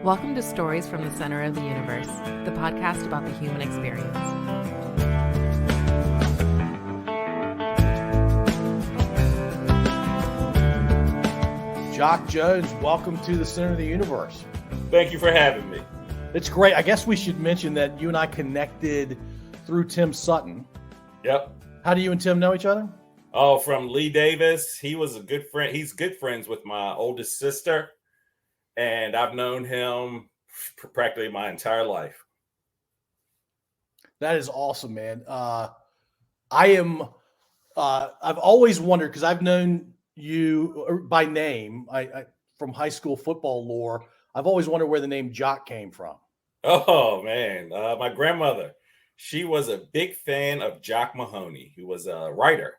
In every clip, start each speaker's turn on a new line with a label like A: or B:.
A: Welcome to Stories from the Center of the Universe, the podcast about the human experience.
B: Jock Jones, welcome to the Center of the Universe.
C: Thank you for having me.
B: It's great. I guess we should mention that you and I connected through Tim Sutton.
C: Yep.
B: How do you and Tim know each other?
C: Oh, from Lee Davis. He was a good friend. He's good friends with my oldest sister, and I've known him practically my entire life.
B: That is awesome, man. I've always wondered, because I've known you by name, I from high school football lore. I've always wondered where the name Jock came from.
C: Oh, man. My grandmother, she was a big fan of Jock Mahoney, who was a writer.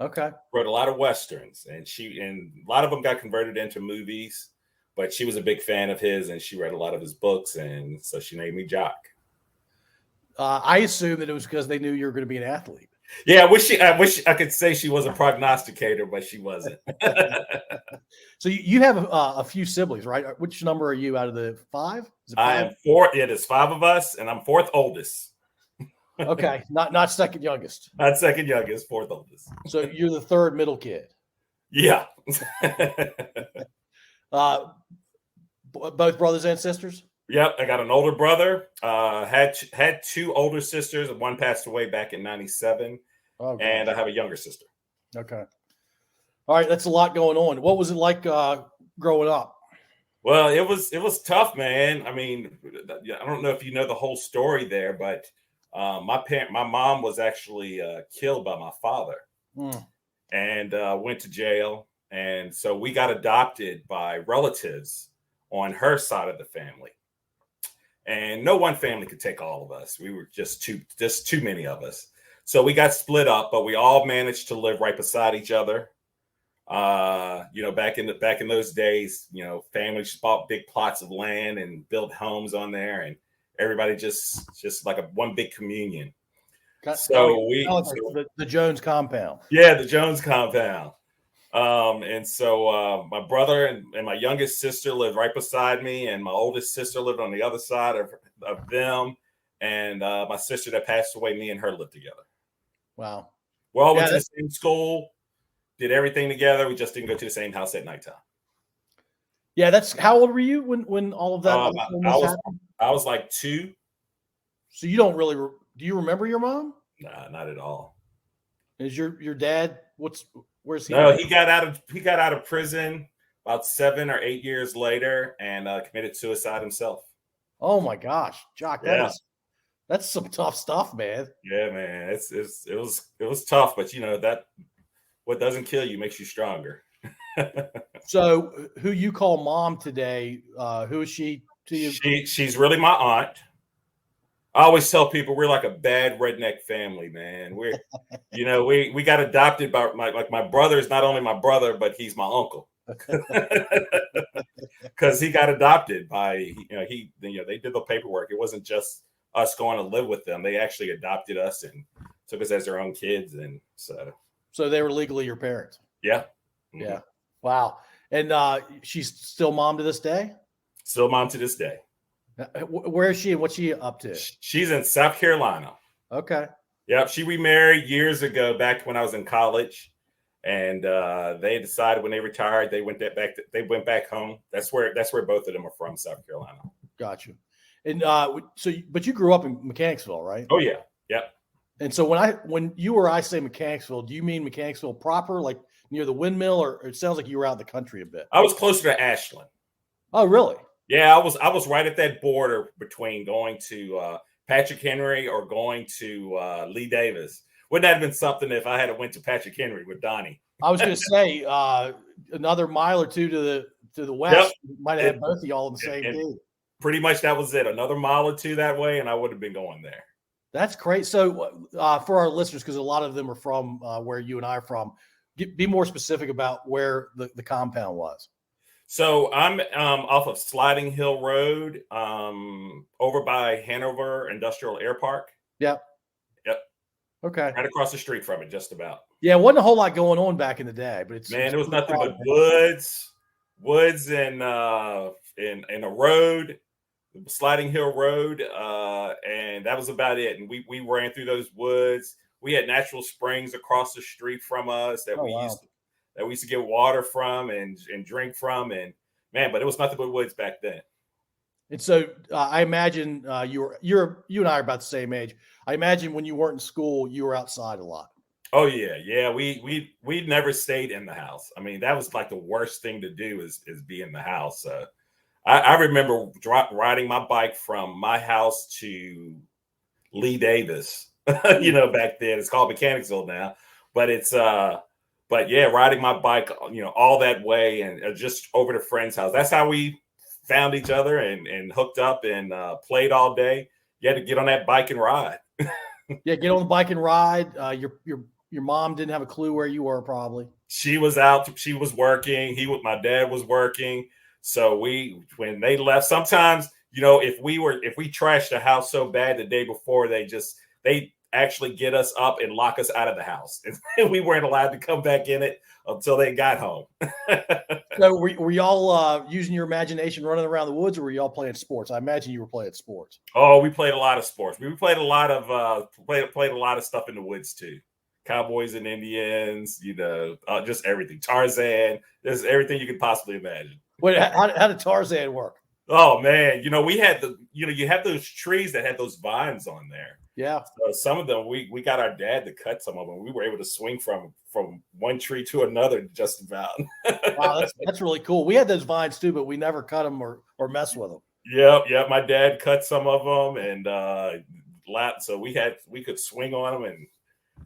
B: Okay.
C: Wrote a lot of Westerns, and a lot of them got converted into movies, but she was a big fan of his, and she read a lot of his books, and so she named me Jock.
B: I assume that it was because they knew you were going to be an athlete.
C: Yeah, I wish I could say she was a prognosticator, but she wasn't.
B: So you have a few siblings, right? Which number are you out of the five? Is it
C: I
B: five?
C: am four. It is five of us, and I'm fourth oldest.
B: Okay, not second youngest.
C: Not second youngest, fourth oldest.
B: So you're the third middle kid.
C: Yeah.
B: Both brothers and sisters?
C: Yep. I got an older brother. Had two older sisters. One passed away back in '97, and I have a younger sister.
B: Okay. All right, that's a lot going on. What was it like growing up?
C: Well, it was tough, man. I mean, I don't know if you know the whole story there, but my mom was actually killed by my father, and went to jail, and so we got adopted by relatives on her side of the family, and no one family could take all of us. We were just too many of us, so we got split up, but we all managed to live right beside each other. Back in those days, families bought big plots of land and built homes on there, and everybody just like one big communion.
B: The Jones compound.
C: Yeah, the Jones compound. And so my brother and my youngest sister lived right beside me, and my oldest sister lived on the other side of them. And my sister that passed away, me and her lived together.
B: Wow.
C: We all went to the same school, did everything together. We just didn't go to the same house at nighttime.
B: Yeah, how old were you when all of that happened?
C: I was like 2.
B: So you don't really do you remember your mom?
C: Nah, not at all.
B: Is your dad where's he?
C: No, he got out of prison about 7 or 8 years later and committed suicide himself.
B: Oh my gosh, Jock, that's some tough stuff, man.
C: Yeah, man. It was tough, but that what doesn't kill you makes you stronger.
B: So who you call mom today, who is she to you?
C: She's really my aunt. I always tell people we're like a bad redneck family, man. We're we got adopted by my brother is not only my brother, but he's my uncle. Because he got adopted by they did the paperwork. It wasn't just us going to live with them. They actually adopted us and took us as their own kids, and so
B: they were legally your parents.
C: Yeah.
B: Mm-hmm. Yeah. Wow. And she's still mom to this day?
C: Still mom to this day.
B: Where is she and what's she up to?
C: She's in South Carolina.
B: Okay.
C: Yep. She remarried years ago, back when I was in college. And they decided when they retired, they went back home. That's where both of them are from, South Carolina.
B: Gotcha. And but you grew up in Mechanicsville, right?
C: Oh yeah. Yep. And
B: so when you or I say Mechanicsville, do you mean Mechanicsville proper, like near the windmill, or it sounds like you were out in the country a bit?
C: I was closer to Ashland.
B: Oh, really?
C: Yeah, I was right at that border between going to Patrick Henry or going to Lee Davis. Wouldn't that have been something if I had went to Patrick Henry with Donnie?
B: I was going to say another mile or two to the west. Yep. Might have had both of y'all in the same day.
C: Pretty much that was it. Another mile or two that way, and I would have been going there.
B: That's great. So for our listeners, because a lot of them are from where you and I are from, be more specific about where the compound was.
C: So I'm off of Sliding Hill Road, over by Hanover Industrial Air Park.
B: Yep.
C: Okay. Right across the street from it, just about.
B: Yeah, wasn't a whole lot going on back in the day, but
C: there was nothing but woods and a road Sliding Hill Road, and that was about it. And we ran through those woods. We had natural springs across the street from us that we used to get water from and drink from, and man, but it was nothing but woods back then.
B: And so I imagine you and I are about the same age. I imagine when you weren't in school, you were outside a lot.
C: Oh yeah. We never stayed in the house. I mean, that was like the worst thing to do is be in the house. I remember riding my bike from my house to Lee Davis. Back then it's called Mechanicsville now, but riding my bike, all that way and just over to friend's house. That's how we found each other and hooked up and played all day. You had to get on that bike and ride.
B: Yeah, get on the bike and ride. Your mom didn't have a clue where you were, probably.
C: She was out. She was working. My dad was working. So when they left, sometimes, if we trashed the house so bad the day before, they actually get us up and lock us out of the house. And we weren't allowed to come back in it until they got home.
B: So were y'all using your imagination running around the woods, or were y'all playing sports? I imagine you were playing sports.
C: Oh, we played a lot of sports. We played a lot of played a lot of stuff in the woods too. Cowboys and Indians, just everything. Tarzan, there's everything you could possibly imagine.
B: Wait, how did Tarzan work?
C: Oh man, we had you have those trees that had those vines on there.
B: Yeah.
C: So some of them we got our dad to cut some of them. We were able to swing from one tree to another just about.
B: Wow, that's really cool. We had those vines too, but we never cut them or mess with them.
C: Yeah. My dad cut some of them, and so we could swing on them, and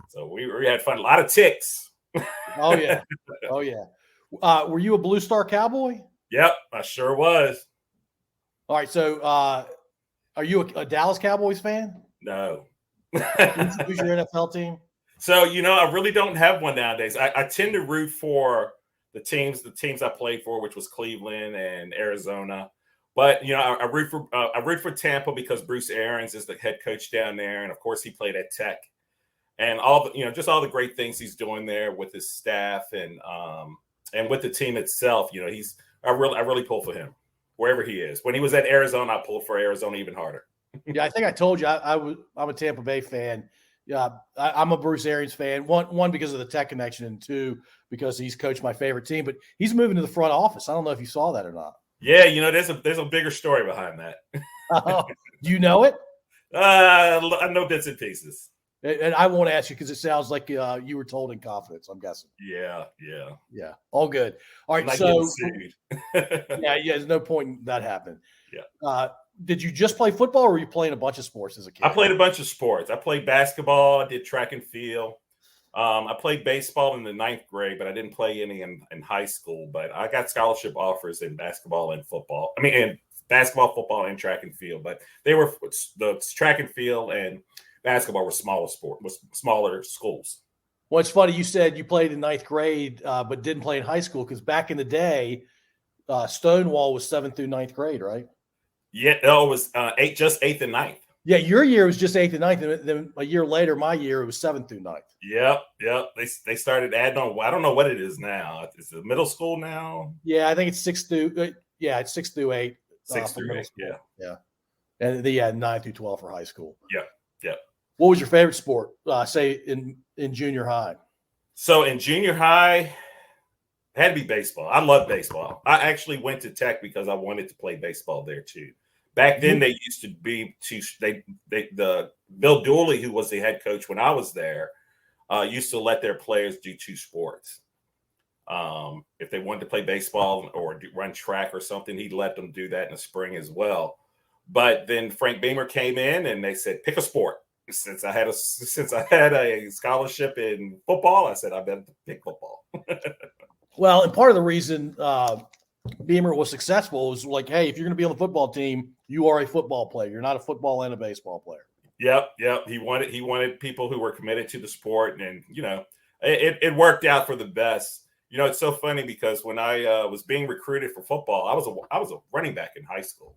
C: so we had fun. A lot of ticks.
B: Oh yeah. Were you a Blue Star Cowboy?
C: Yep, I sure was.
B: All right, so are you a Dallas Cowboys fan?
C: No.
B: Who's your NFL team?
C: So, I really don't have one nowadays. I tend to root for the teams I played for, which was Cleveland and Arizona. But, I root for Tampa because Bruce Arians is the head coach down there. And of course he played at Tech, and all the, just all the great things he's doing there with his staff and with the team itself. I really pull for him wherever he is. When he was at Arizona, I pulled for Arizona even harder.
B: Yeah, I think I told you I'm a Tampa Bay fan. Yeah, I'm a Bruce Arians fan. One because of the Tech connection, and two because he's coached my favorite team. But he's moving to the front office. I don't know if you saw that or not.
C: Yeah, there's a bigger story behind that.
B: Do you know it?
C: I know bits and pieces.
B: And I won't ask you because it sounds like you were told in confidence, I'm guessing.
C: Yeah.
B: All good. All right, so there's no point in that happening.
C: Yeah.
B: Did you just play football, or were you playing a bunch of sports as a kid?
C: I played a bunch of sports. I played basketball. I did track and field. I played baseball in the 9th grade, but I didn't play any in high school. But I got scholarship offers in basketball and football. I mean, in basketball, football, and track and field. But they were the track and field and basketball were smaller schools.
B: Well, it's funny you said you played in 9th grade, but didn't play in high school, because back in the day, Stonewall was 7th through 9th grade, right?
C: Yeah, no, it was 8th and 9th.
B: Yeah, your year was just 8th and 9th, and then a year later, my year, it was 7th through 9th.
C: Yep. They started adding on. I don't know what it is now. Is it middle school now?
B: Yeah, I think it's 6th through 8.
C: 6th through 8. Yeah.
B: And they had 9 through 12 for high school.
C: Yeah.
B: What was your favorite sport? Say in junior high.
C: So in junior high, it had to be baseball. I love baseball. I actually went to Tech because I wanted to play baseball there too. Back then, they used to be the Bill Dooley, who was the head coach when I was there, used to let their players do 2 sports. If they wanted to play baseball or run track or something, he'd let them do that in the spring as well. But then Frank Beamer came in and they said, pick a sport. Since I had a scholarship in football, I said I better pick football.
B: Well, and part of the reason Beamer was successful was like, hey, if you're going to be on the football team, you are a football player. You're not a football and a baseball player.
C: Yep. He wanted people who were committed to the sport, and it worked out for the best. It's so funny because when I was being recruited for football, I was a running back in high school,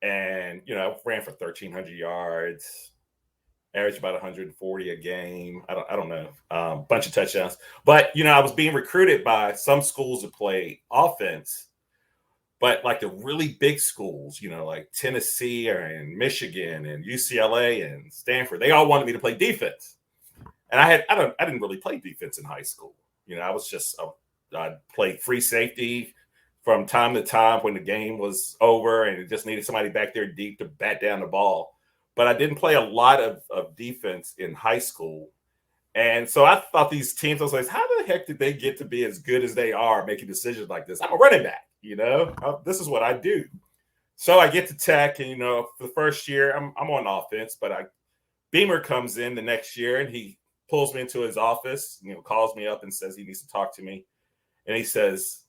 C: and I ran for 1,300 yards. Average about 140 a game. I don't know. Bunch of touchdowns. But, I was being recruited by some schools to play offense. But like the really big schools, like Tennessee and Michigan and UCLA and Stanford, they all wanted me to play defense. And I didn't really play defense in high school. I was just I played free safety from time to time when the game was over and it just needed somebody back there deep to bat down the ball. But I didn't play a lot of defense in high school. And so I thought these teams, I was like, how the heck did they get to be as good as they are making decisions like this? I'm a running back, this is what I do. So I get to Tech and, for the first year, I'm on offense, but Beamer comes in the next year and he pulls me into his office, calls me up and says he needs to talk to me. And he says,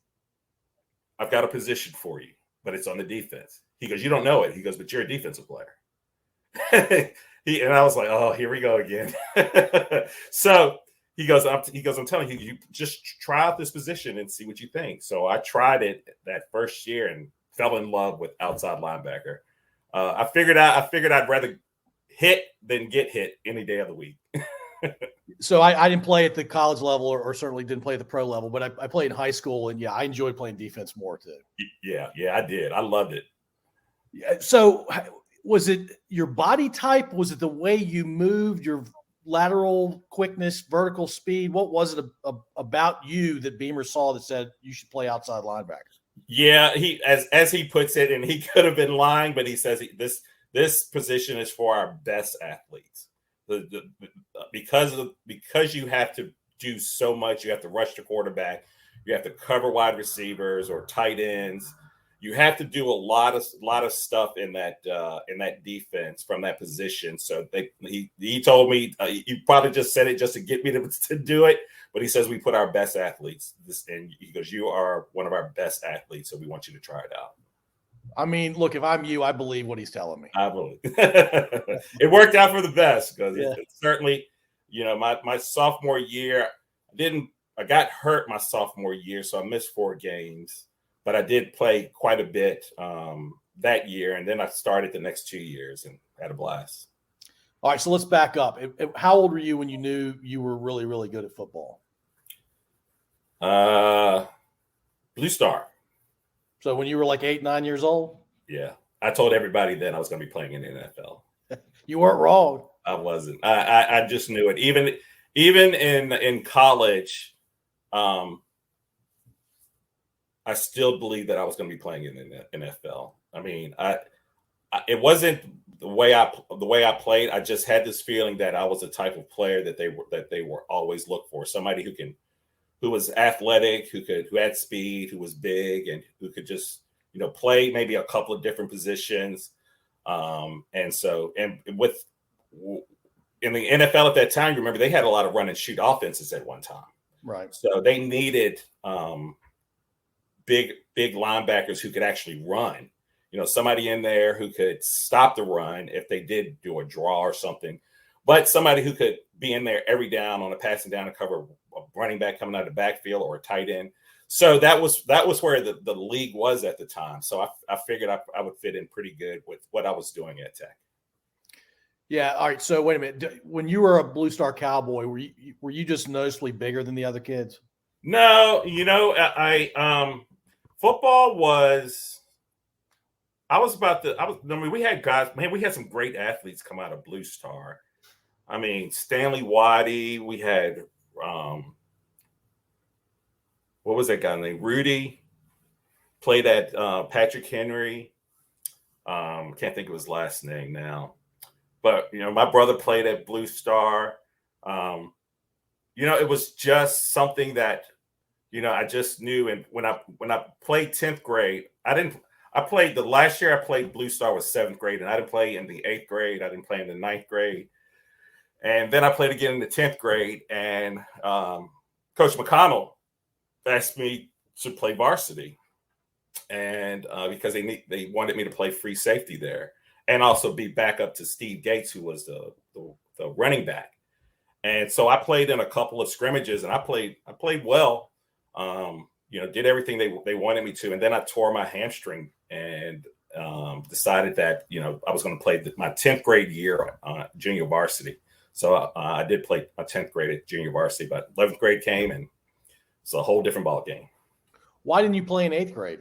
C: I've got a position for you, but it's on the defense. He goes, you don't know it. He goes, but you're a defensive player. And I was like, oh, here we go again. So he goes, I'm telling you, you just try out this position and see what you think. So I tried it that first year and fell in love with outside linebacker. I figured I'd rather hit than get hit any day of the week.
B: So I didn't play at the college level or certainly didn't play at the pro level, but I played in high school, and I enjoyed playing defense more too.
C: Yeah, I did. I loved it.
B: Yeah. So was it your body type? Was it the way you moved, your lateral quickness, vertical speed? What was it about you that Beamer saw that said you should play outside linebacker? Yeah,
C: he as he puts it, and he could have been lying, but he says this position is for our best athletes. Because you have to do so much, you have to rush the quarterback, you have to cover wide receivers or tight ends. You have to do a lot of stuff in that defense from that position. So he told me he probably just said it just to get me to do it, but he says we put our best athletes. And he goes, you are one of our best athletes, so we want you to try it out.
B: I mean, look, if I'm you, I believe what he's telling me.
C: I believe it worked out for the best because it certainly, my sophomore year, I got hurt my sophomore year, so I missed 4 games, but I did play quite a bit that year, and then I started the next 2 years and had a blast.
B: All right, so let's back up. How old were you when you knew you were really, really good at football?
C: Blue Star.
B: So when you were like 8, 9 years old?
C: Yeah. I told everybody then I was going to be playing in the NFL.
B: You weren't wrong.
C: I wasn't. I just knew it. Even in college, I still believed that I was going to be playing in the NFL. I mean, it wasn't the way I played. I just had this feeling that I was the type of player that they were always look for. Somebody who was athletic, who had speed, who was big, and who could just, play maybe a couple of different positions. In the NFL at that time, remember they had a lot of run and shoot offenses at one time.
B: Right.
C: So they needed big linebackers who could actually run. Somebody in there who could stop the run if they did do a draw or something, but somebody who could be in there every down on a passing down and cover a running back coming out of the backfield or a tight end. So that was where the league was at the time. So I figured I would fit in pretty good with what I was doing at Tech.
B: Yeah. All right. So wait a minute. When you were a Blue Star Cowboy, were you just noticeably bigger than the other kids?
C: No, football was. We had guys. Man, we had some great athletes come out of Blue Star. I mean, Stanley Waddy. We had what was that guy named? Rudy played at Patrick Henry. Can't think of his last name now. But my brother played at Blue Star. It was just something that I just knew. And when I played 10th grade, the last year I played Blue Star was 7th grade, and I didn't play in the 8th grade. I didn't play in the 9th grade. And then I played again in the 10th grade, and Coach McConnell asked me to play varsity, and because they wanted me to play free safety there and also be back up to Steve Gates, who was the running back. And so I played in a couple of scrimmages, and I played well. Did everything they wanted me to, and then I tore my hamstring and decided that I was going to play my 10th grade year junior varsity. So I did play my 10th grade at junior varsity, but 11th grade came, and it's a whole different ball game.
B: Why didn't you play in 8th grade?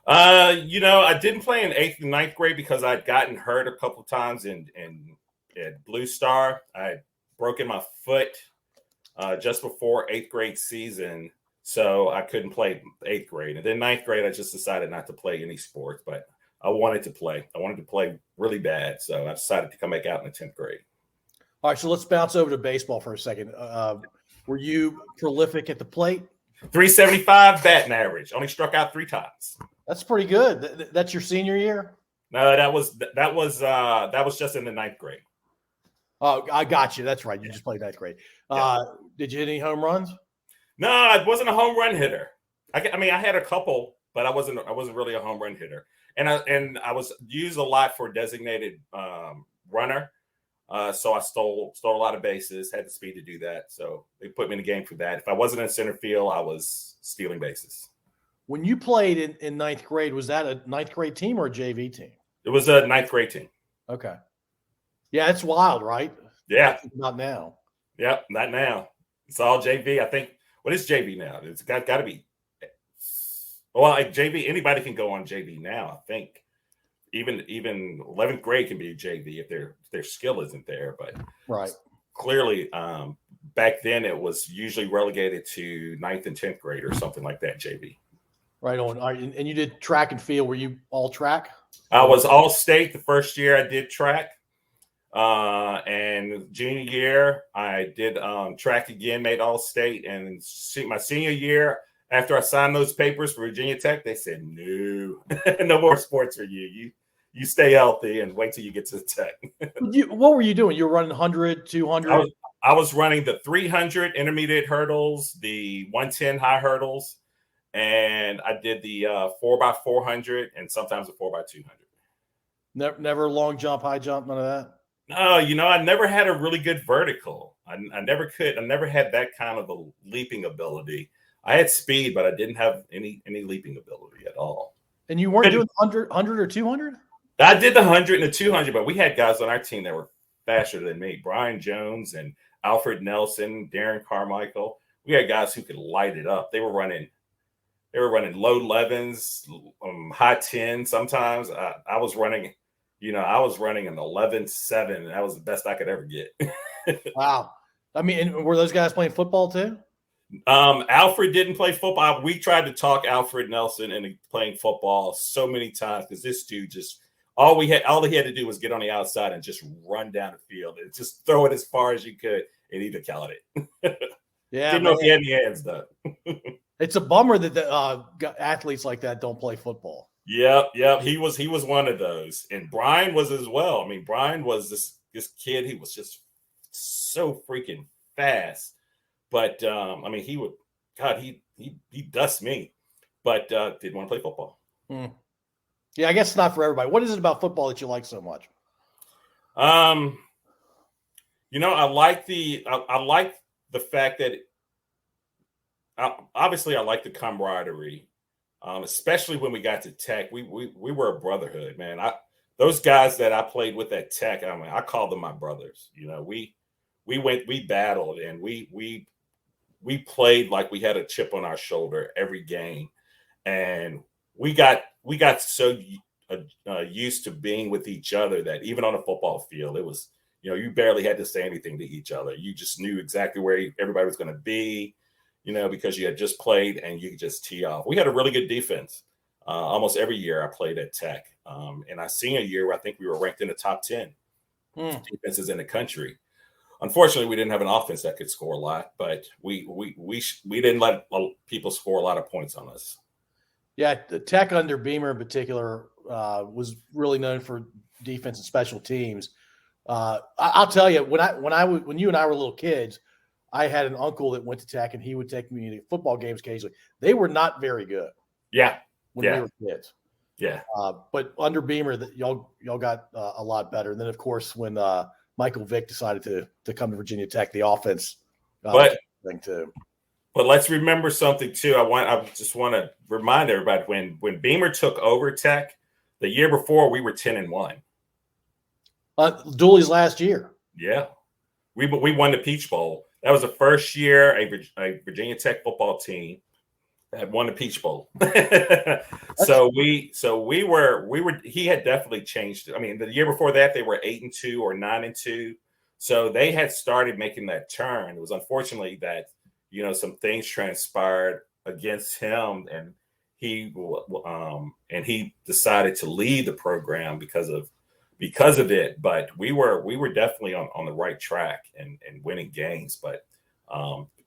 C: I didn't play in 8th and 9th grade because I'd gotten hurt a couple of times at Blue Star. I had broken my foot just before 8th grade season, so I couldn't play 8th grade. And then 9th grade, I just decided not to play any sports, but I wanted to play. I wanted to play really bad, so I decided to come back out in the 10th grade.
B: All right, so let's bounce over to baseball for a second. Were you prolific at the plate?
C: 375 batting average. Only struck out 3 times.
B: That's pretty good. That's your senior year?
C: No, that was just in the 9th grade.
B: Oh, I got you. That's right. You just played 9th grade. Did you hit any home runs?
C: No, I wasn't a home run hitter. I had a couple, but I wasn't really a home run hitter. And I was used a lot for designated runner. So I stole a lot of bases, had the speed to do that. So they put me in the game for that. If I wasn't in center field, I was stealing bases.
B: When you played in 9th grade, was that a 9th grade team or a JV team?
C: It was a 9th grade team.
B: Okay. Yeah, it's wild, right?
C: Yeah.
B: Not now.
C: Yep, not now. It's all JV. I think, what is JV now? It's got to be. Well, like JV, anybody can go on JV now, I think. Even 11th grade can be JV if their skill isn't there. But
B: right.
C: Clearly, back then it was usually relegated to 9th and 10th grade or something like that, JV.
B: Right on. All right, and you did track and field. Were you all track?
C: I was all state the first year I did track. And junior year, I did track again, made all state. And my senior year, after I signed those papers for Virginia Tech, they said, no, no more sports for you. You stay healthy and wait till you get to the Tech.
B: What were you doing? You were running 100, 200?
C: I was running the 300 intermediate hurdles, the 110 high hurdles, and I did the 4x400 and sometimes the 4x200.
B: Never long jump, high jump, none of that?
C: No, I never had a really good vertical. I never could. I never had that kind of a leaping ability. I had speed, but I didn't have any leaping ability at all.
B: And you weren't doing 100 or 200?
C: I did the 100 and the 200, but we had guys on our team that were faster than me. Brian Jones and Alfred Nelson, Darren Carmichael. We had guys who could light it up. They were running low 11s, high 10s sometimes. I was running an 11.7, and that was the best I could ever get.
B: Wow. I mean, and were those guys playing football too?
C: Alfred didn't play football. We tried to talk Alfred Nelson into playing football so many times because this dude just all he had to do was get on the outside and just run down the field and just throw it as far as you could, and he'd have caught it.
B: Yeah,
C: didn't know if he had any hands though.
B: It's a bummer that athletes like that don't play football.
C: Yep. He was one of those, and Brian was as well. I mean, Brian was this kid. He was just so freaking fast. But he dusts me, but didn't want to play football.
B: Yeah, I guess it's not for everybody. What is it about football that you like so much?
C: I like the fact that obviously I like the camaraderie, especially when we got to Tech. We were a brotherhood, man. Those guys that I played with at Tech, I call them my brothers. We battled, and we played like we had a chip on our shoulder every game, and we got so used to being with each other that even on a football field, it was, you barely had to say anything to each other. You just knew exactly where everybody was going to be, because you had just played and you could just tee off. We had a really good defense. Almost every year I played at Tech. And our senior year, I think we were ranked in the top 10 defenses in the country. Unfortunately, we didn't have an offense that could score a lot, but we didn't let people score a lot of points on us.
B: Yeah, the Tech under Beamer in particular was really known for defense and special teams. I'll tell you, when you and I were little kids, I had an uncle that went to Tech, and he would take me to football games occasionally. They were not very good.
C: Yeah,
B: when we were kids.
C: Yeah,
B: but under Beamer, y'all got a lot better. And then, of course, when Michael Vick decided to come to Virginia Tech, the offense thing too.
C: But let's remember something too. I just want to remind everybody when Beamer took over Tech, the year before we were 10-1.
B: Dooley's last year.
C: Yeah, we won the Peach Bowl. That was the first year a Virginia Tech football team Had won the Peach Bowl. so we were he had definitely changed. I mean, the year before that they were 8-2 or 9-2. So they had started making that turn. It was unfortunately that, some things transpired against him, and he decided to leave the program because of it. But we were definitely on the right track and winning games. But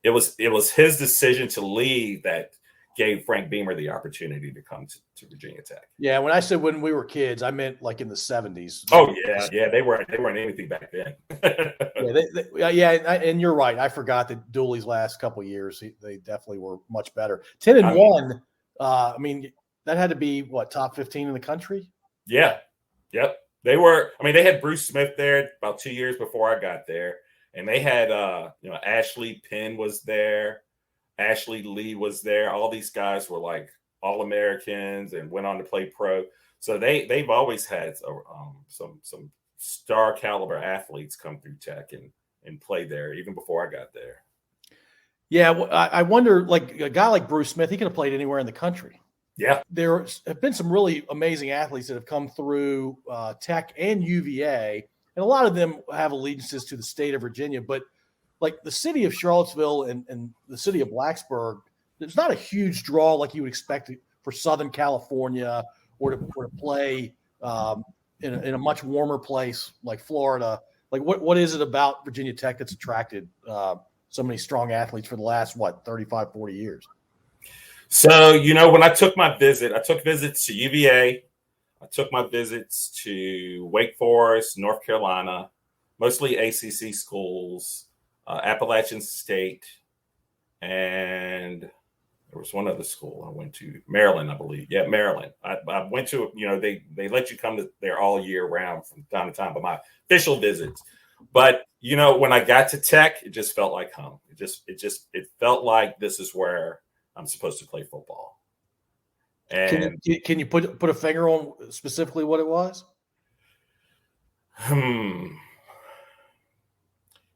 C: it was his decision to leave that gave Frank Beamer the opportunity to come to Virginia Tech.
B: Yeah, when I said when we were kids, I meant like in the 70s.
C: Oh yeah, they weren't anything back then.
B: And you're right. I forgot that Dooley's last couple of years, they definitely were much better. 10-1. I mean, that had to be top 15 in the country.
C: Yeah, yep. They were. I mean, they had Bruce Smith there about 2 years before I got there, and they had Ashley Penn was there. Ashley Lee was there. All these guys were like All-Americans and went on to play pro. So they've always had some star caliber athletes come through Tech and play there even before I got there.
B: Yeah, well, I wonder, like a guy like Bruce Smith, he could have played anywhere in the country.
C: Yeah,
B: there have been some really amazing athletes that have come through Tech and UVA, and a lot of them have allegiances to the state of Virginia, but like the city of Charlottesville and the city of Blacksburg, there's not a huge draw like you would expect for Southern California or to play in a much warmer place like Florida. Like what is it about Virginia Tech that's attracted so many strong athletes for the last, 35, 40 years?
C: So, when I took visits to UVA, I took my visits to Wake Forest, North Carolina, mostly ACC schools, Appalachian State, and there was one other school I went to, Maryland, I believe. Yeah, Maryland. I went to, they let you come to there all year round from time to time, but my official visits. But, when I got to Tech, it just felt like home. It felt like this is where I'm supposed to play football. And
B: can you put a finger on specifically what it was?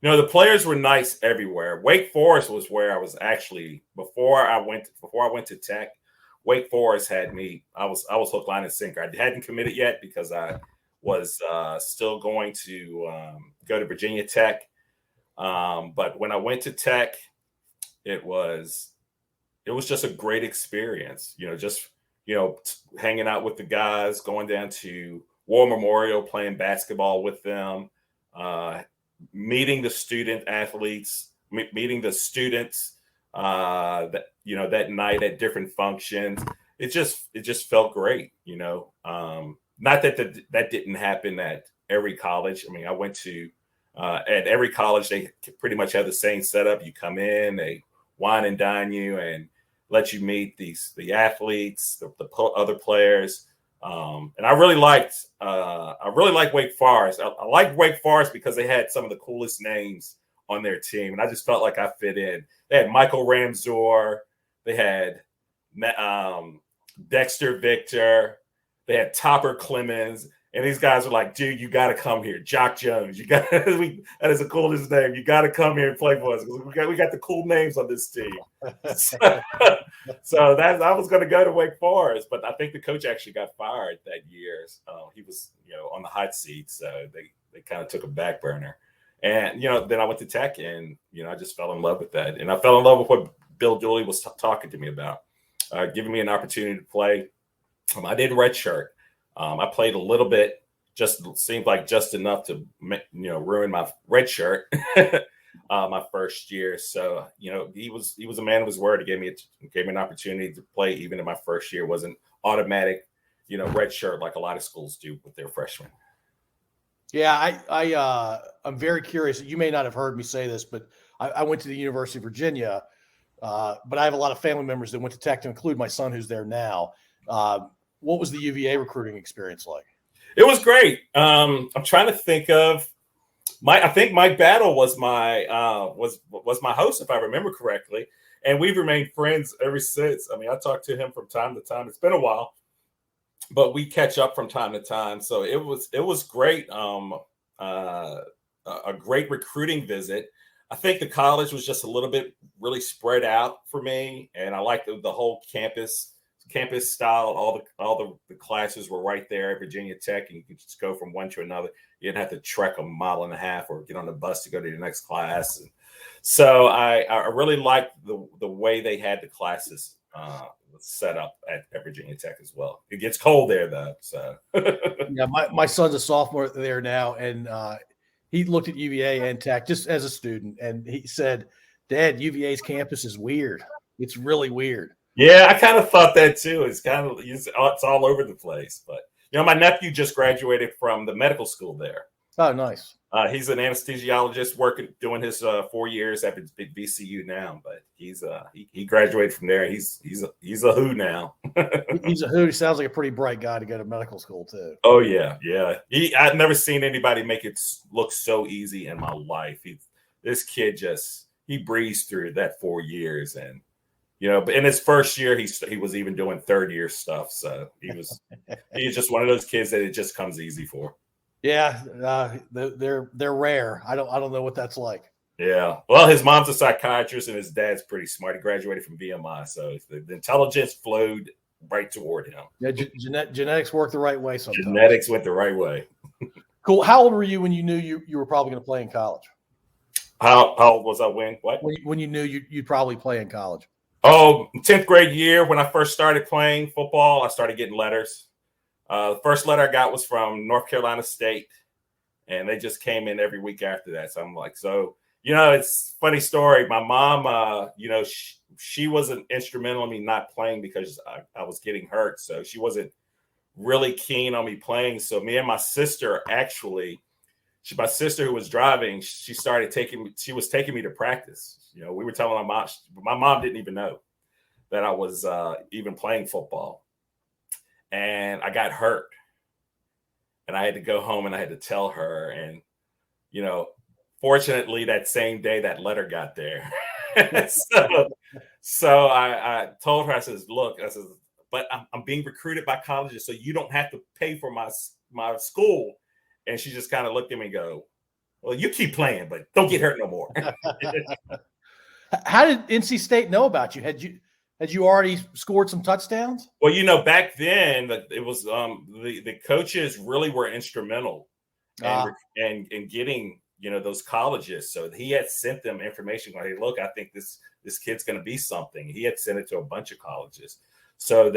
C: The players were nice everywhere. Wake Forest was where I was actually before I went to Tech. Wake Forest had me. I was hook, line, and sinker. I hadn't committed yet because I was still going to go to Virginia Tech. But when I went to Tech, it was just a great experience. Hanging out with the guys, going down to War Memorial, playing basketball with them. Meeting the student athletes, meeting the students that night at different functions. It just felt great, Not that didn't happen at every college. I mean, I went to at every college, they pretty much have the same setup. You come in, they wine and dine you and let you meet the athletes, the other players. And I really liked Wake Forest. I liked Wake Forest because they had some of the coolest names on their team, and I just felt like I fit in. They had Michael Ramsor, they had Dexter Victor, they had Topper Clemens, and these guys were like, "Dude, you got to come here." Jock Jones, that is the coolest name. You got to come here and play for us because we got the cool names on this team. So I was going to go to Wake Forest, but I think the coach actually got fired that year. He was, on the hot seat, so they kind of took a back burner. And then I went to Tech, and I just fell in love with that, and I fell in love with what Bill Dooley was talking to me about, giving me an opportunity to play. I didn't redshirt. I played a little bit, just seemed like just enough to ruin my red shirt my first year. So he was a man of his word. He gave me an opportunity to play even in my first year. It wasn't automatic, red shirt like a lot of schools do with their freshmen.
B: Yeah, I'm very curious. You may not have heard me say this, but I went to the University of Virginia, but I have a lot of family members that went to Tech, to include my son who's there now. What was the UVA recruiting experience like?
C: It was great. I'm trying to think of I think Mike Battle was my host, if I remember correctly, and we've remained friends ever since. I mean, I talk to him from time to time. It's been a while, but we catch up from time to time. So it was great. A great recruiting visit. I think the college was just a little bit really spread out for me, and I liked the whole campus style. All the classes were right there at Virginia Tech, and you could just go from one to another. You didn't have to trek 1.5 miles or get on the bus to go to your next class. And so I really liked the way they had the classes set up at Virginia Tech as well. It gets cold there though, so
B: yeah. My son's a sophomore there now, and he looked at UVA and Tech just as a student, and he said, "Dad, UVA's campus is weird. It's really weird."
C: Yeah, I kind of thought that too. It's all over the place. But my nephew just graduated from the medical school there.
B: Oh, nice.
C: He's an anesthesiologist doing his 4 years at VCU now. But he graduated from there. He's a who now.
B: He's a who. He sounds like a pretty bright guy to go to medical school too.
C: Oh yeah. I've never seen anybody make it look so easy in my life. This kid he breezed through that 4 years, and but in his first year, he was even doing third year stuff. So he's just one of those kids that it just comes easy for.
B: Yeah, they're rare. I don't know what that's like.
C: Yeah. Well, his mom's a psychiatrist and his dad's pretty smart. He graduated from VMI, so the intelligence flowed right toward him.
B: Yeah, genetics work the right way sometimes.
C: Genetics went the right way.
B: Cool. How old were you when you knew you were probably going to play in college?
C: How old was I when? What?
B: When you knew you'd probably play in college?
C: Oh, 10th grade year when I first started playing football, I started getting letters. The first letter I got was from North Carolina State, and they just came in every week after that. So I'm like, it's a funny story. My mom, she wasn't instrumental in me not playing because I was getting hurt. So she wasn't really keen on me playing. So me and my sister my sister who was driving, she was taking me to practice. We were telling my mom didn't even know that I was even playing football. And I got hurt, and I had to go home and I had to tell her. And, fortunately that same day that letter got there. so I told her, I says, look, but I'm being recruited by colleges, so you don't have to pay for my school. And she just kind of looked at me and go, well, you keep playing, but don't get hurt no more.
B: How did NC State know about you? Had you already scored some touchdowns?
C: Well, back then it was the coaches really were instrumental in getting those colleges. So he had sent them information like, hey, look, I think this kid's going to be something. He had sent it to a bunch of colleges. So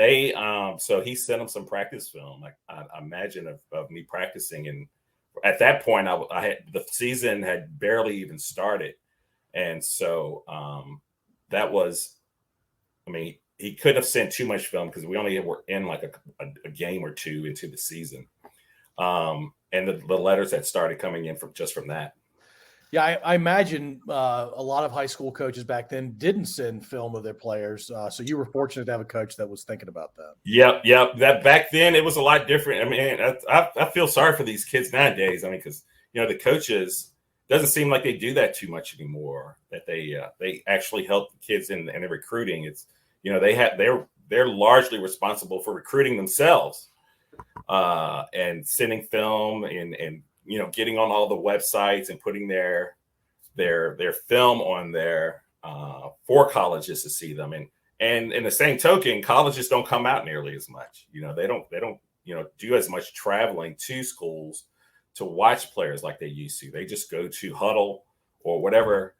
C: so he sent them some practice film. I imagine of me practicing, and at that point I had the season had barely even started, and so that was. I mean, he couldn't have sent too much film because we only were in like a game or two into the season. And the letters that started coming in from that.
B: Yeah, I imagine a lot of high school coaches back then didn't send film of their players. So you were fortunate to have a coach that was thinking about that.
C: Yep. That back then it was a lot different. I mean, I feel sorry for these kids nowadays. I mean, because the coaches doesn't seem like they do that too much anymore. That they actually help the kids in the recruiting. It's they're largely responsible for recruiting themselves and sending film and getting on all the websites and putting their film on there for colleges to see them. And in the same token, colleges don't come out nearly as much. They don't do as much traveling to schools to watch players like they used to. They just go to Huddle or whatever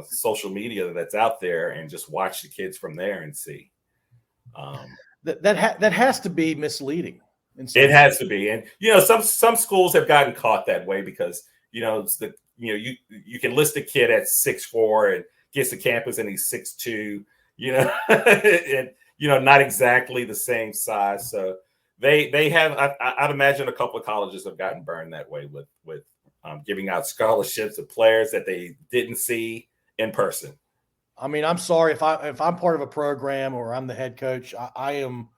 C: social media that's out there and just watch the kids from there and see.
B: That has to be misleading.
C: It has to be, and some schools have gotten caught that way because you can list a kid at 6'4" and gets to campus and he's 6'2", and not exactly the same size. So they have. I'd imagine a couple of colleges have gotten burned that way with giving out scholarships to players that they didn't see in person.
B: I mean, I'm sorry if I'm part of a program or I'm the head coach, I am,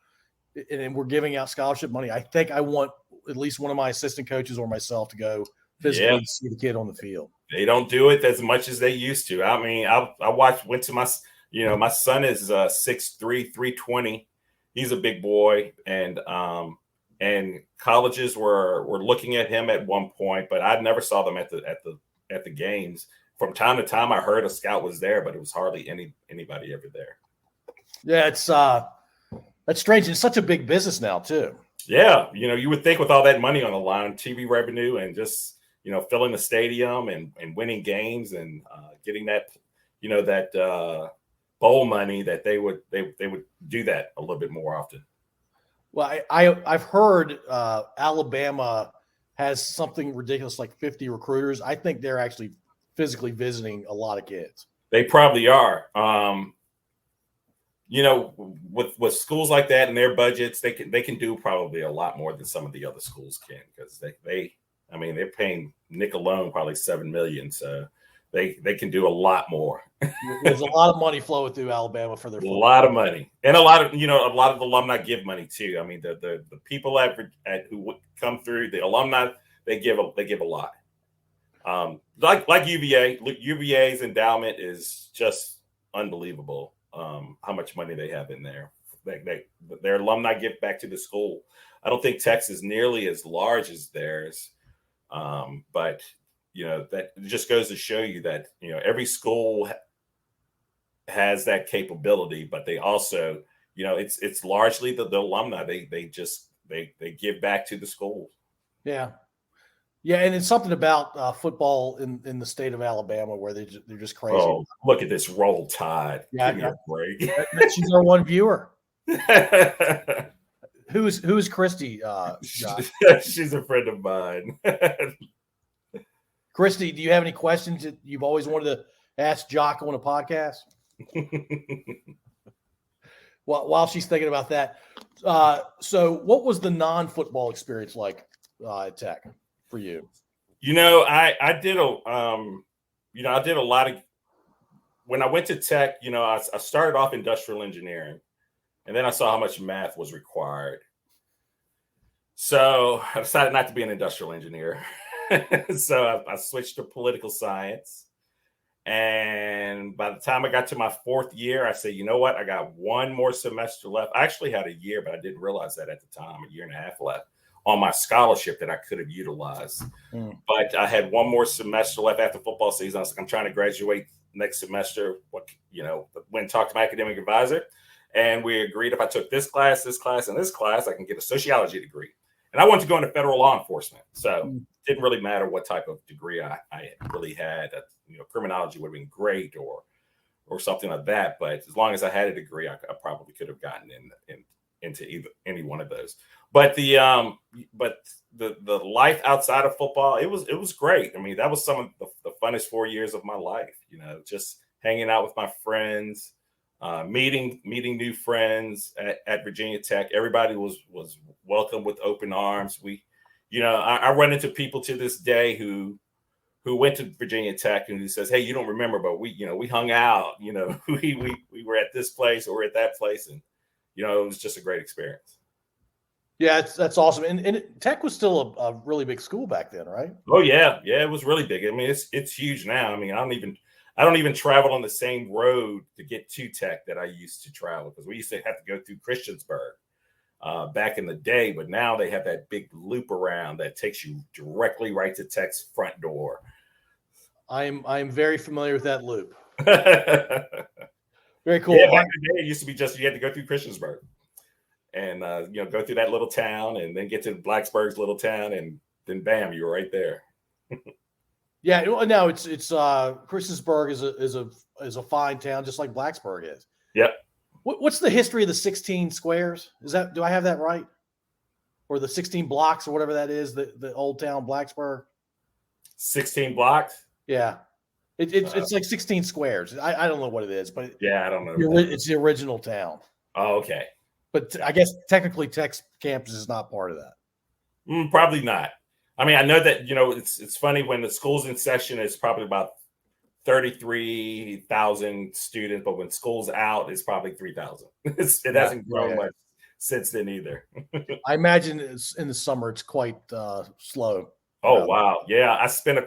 B: and we're giving out scholarship money. I think I want at least one of my assistant coaches or myself to go physically see the kid on the field.
C: They don't do it as much as they used to. I mean, went to my son is 6'3", 320. He's a big boy, and colleges were looking at him at one point, but I never saw them at the games from time to time I heard a scout was there, but it was hardly anybody ever there.
B: Yeah, that's strange. It's such a big business now too.
C: Yeah, you would think with all that money on the line, TV revenue, and just filling the stadium and winning games and getting that that bowl money, that they would do that a little bit more often.
B: Well, I've heard Alabama has something ridiculous like 50 recruiters. I think they're actually physically visiting a lot of kids.
C: They probably are. With schools like that and their budgets, they can do probably a lot more than some of the other schools can, because they're paying Nick alone probably $7 million, so they can do a lot more.
B: There's a lot of money flowing through Alabama for their football.
C: A lot of money, and a lot of the alumni give money too. I mean, the people who come through, the alumni, they give a lot. Like UVA. UVA's endowment is just unbelievable. How much money they have in there. Their alumni give back to the school. I don't think Tech's is nearly as large as theirs, but that just goes to show you that every school has that capability, but they also it's largely the alumni. They give back to the school.
B: Yeah. Yeah, and it's something about football in the state of Alabama where they're just crazy.
C: Oh, look at this Roll Tide!
B: Yeah,
C: Give me a break.
B: She's our one viewer. Who's Christy? Josh?
C: She's a friend of mine.
B: Christy, do you have any questions that you've always wanted to ask Jock on a podcast? While she's thinking about that, so what was the non-football experience like at Tech for you?
C: I did a lot of, when I went to Tech, I started off industrial engineering, and then I saw how much math was required. So I decided not to be an industrial engineer. So I switched to political science. And by the time I got to my fourth year, I said, you know what? I got one more semester left. I actually had a year, but I didn't realize that at the time, a year and a half left on my scholarship that I could have utilized. But I had one more semester left after football season. I was like, I'm trying to graduate next semester. Went and talked to my academic advisor, and we agreed if I took this class, and this class, I can get a sociology degree. And I wanted to go into federal law enforcement. So it didn't really matter what type of degree I really had. Criminology would have been great or something like that. But as long as I had a degree, I probably could have gotten into any one of those. But the life outside of football, it was great. I mean, that was some of the funnest 4 years of my life. Just hanging out with my friends, meeting new friends at Virginia Tech. Everybody was welcome with open arms. I run into people to this day who went to Virginia Tech and who says, "Hey, you don't remember, but we hung out. We were at this place or at that place, and it was just a great experience."
B: Yeah, that's awesome. And Tech was still a really big school back then, right?
C: Oh yeah, it was really big. I mean, it's huge now. I mean, I don't even travel on the same road to get to Tech that I used to travel, because we used to have to go through Christiansburg back in the day, but now they have that big loop around that takes you directly right to Tech's front door.
B: I'm very familiar with that loop. Very cool.
C: Yeah, back in the day, it used to be just you had to go through Christiansburg and go through that little town and then get to Blacksburg's little town, and then bam, you were right there.
B: Yeah, no, it's Christiansburg is a fine town, just like Blacksburg is.
C: Yep.
B: What's the history of the 16 squares? Do I have that right? Or the 16 blocks or whatever that is, the old town Blacksburg?
C: 16 blocks?
B: Yeah. It's like 16 squares. I don't know what it is, but
C: I don't know.
B: It's the original town.
C: Oh, okay.
B: But I guess technically Tech's campus is not part of that.
C: Probably not. I mean, I know that, it's funny when the school's in session, it's probably about 33,000 students, but when school's out, it's probably 3,000. It hasn't grown much since then either. I
B: imagine in the summer, it's quite slow.
C: Oh, wow. Yeah. I spent,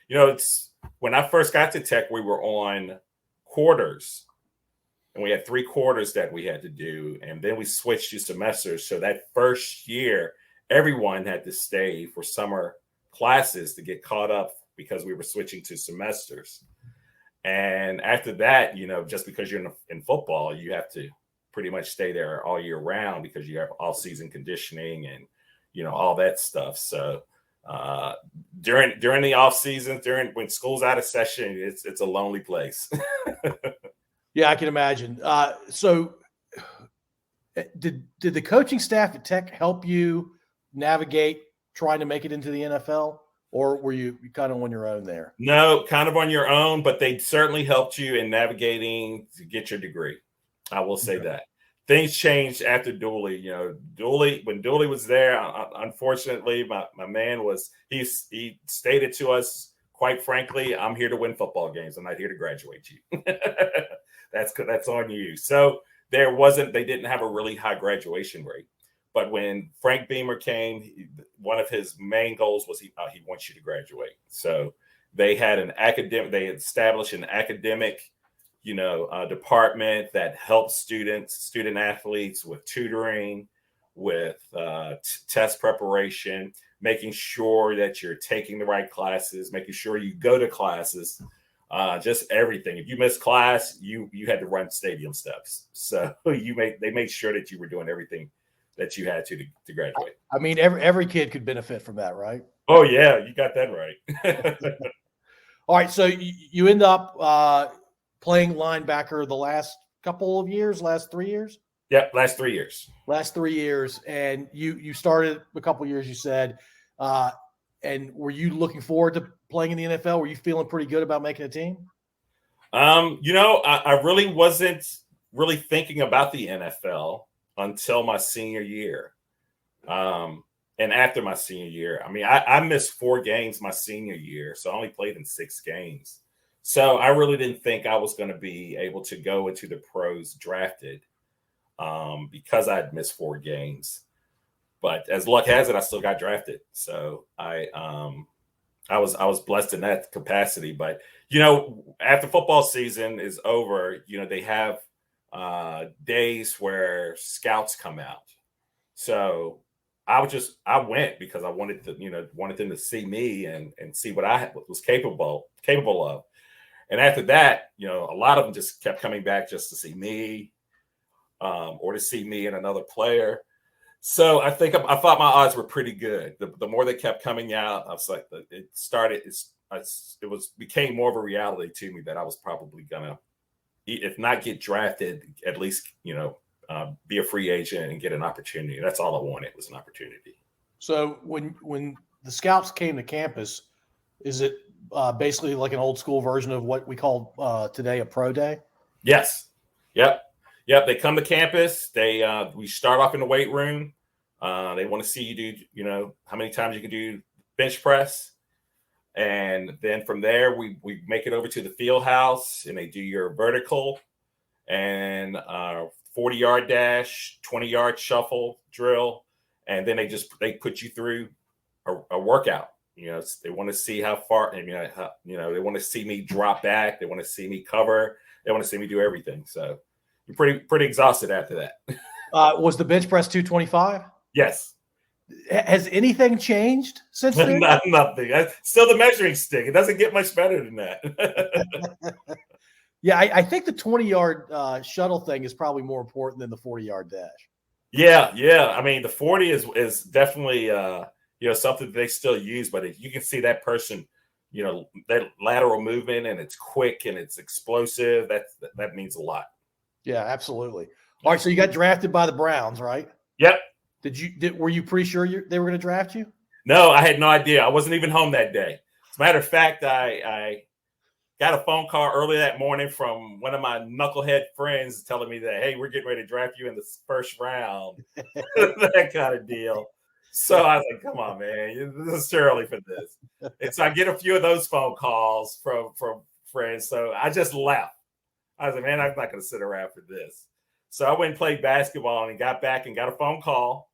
C: it's when I first got to Tech, we were on quarters, and we had 3 quarters that we had to do. And then we switched to semesters. So that first year, everyone had to stay for summer classes to get caught up because we were switching to semesters. And after that, just because you're in football, you have to pretty much stay there all year round because you have all season conditioning and, all that stuff. So during the off season, when school's out of session, it's a lonely place.
B: Yeah, I can imagine. So did the coaching staff at Tech help you navigate trying to make it into the NFL? Or were you kind of on your own there?
C: No, kind of on your own, but they certainly helped you in navigating to get your degree. I will say that. Things changed after Dooley. When Dooley was there, unfortunately, my man he stated to us, quite frankly, I'm here to win football games. I'm not here to graduate you. That's on you. So they didn't have a really high graduation rate. But when Frank Beamer came, one of his main goals was he wants you to graduate. So they established an academic, department that helps student athletes with tutoring, with test preparation, making sure that you're taking the right classes, making sure you go to classes, just everything. If you missed class, you had to run stadium steps. So they made sure that you were doing everything that you had to graduate.
B: I mean, every kid could benefit from that, right?
C: Oh yeah, you got that right.
B: All right, so you end up playing linebacker the last couple of years, last 3 years?
C: Yeah, last 3 years.
B: Last 3 years, and you started a couple of years, you said. And were you looking forward to playing in the NFL? Were you feeling pretty good about making a team?
C: I really wasn't really thinking about the NFL until my senior year. And after my senior year, I mean, I missed 4 games my senior year, so I only played in 6 games. So I really didn't think I was going to be able to go into the pros drafted because I had missed 4 games. But as luck has it, I still got drafted. So I was blessed in that capacity. But, after football season is over, they have days where scouts come out. So I went because I wanted them to see me and see what I was capable of. And after that, a lot of them just kept coming back just to see me, or to see me and another player. So I thought my odds were pretty good. The more they kept coming out, I was like, became more of a reality to me that I was probably gonna, if not get drafted, at least be a free agent and get an opportunity. That's all I wanted, was an opportunity.
B: So when the scouts came to campus, is it basically like an old school version of what we call today a pro day?
C: Yes. Yep. They come to campus. We start off in the weight room. They want to see you do, how many times you can do bench press. And then from there, we make it over to the field house and they do your vertical and 40-yard dash, 20-yard shuffle drill. And then they put you through a workout. They want to see how far, they want to see me drop back. They want to see me cover. They want to see me do everything. So you're pretty exhausted after that.
B: Was the bench press 225?
C: Yes.
B: Has anything changed since then?
C: Nothing. Still the measuring stick. It doesn't get much better than that.
B: Yeah, I think the 20-yard shuttle thing is probably more important than the 40-yard dash.
C: Yeah. I mean, the 40 is definitely something that they still use, but if you can see that person, that lateral movement, and it's quick and it's explosive, that means a lot. Yeah,
B: absolutely. All right, so you got drafted by the Browns, right?
C: Yep.
B: Were you pretty sure they were going to draft you?
C: No, I had no idea. I wasn't even home that day. As a matter of fact, I got a phone call early that morning from one of my knucklehead friends telling me that, hey, we're getting ready to draft you in the first round. That kind of deal. So I was like, come on, man, this is too early for this. And so I get a few of those phone calls from friends. So I just left. I was like, man, I'm not going to sit around for this. So I went and played basketball and got back and got a phone call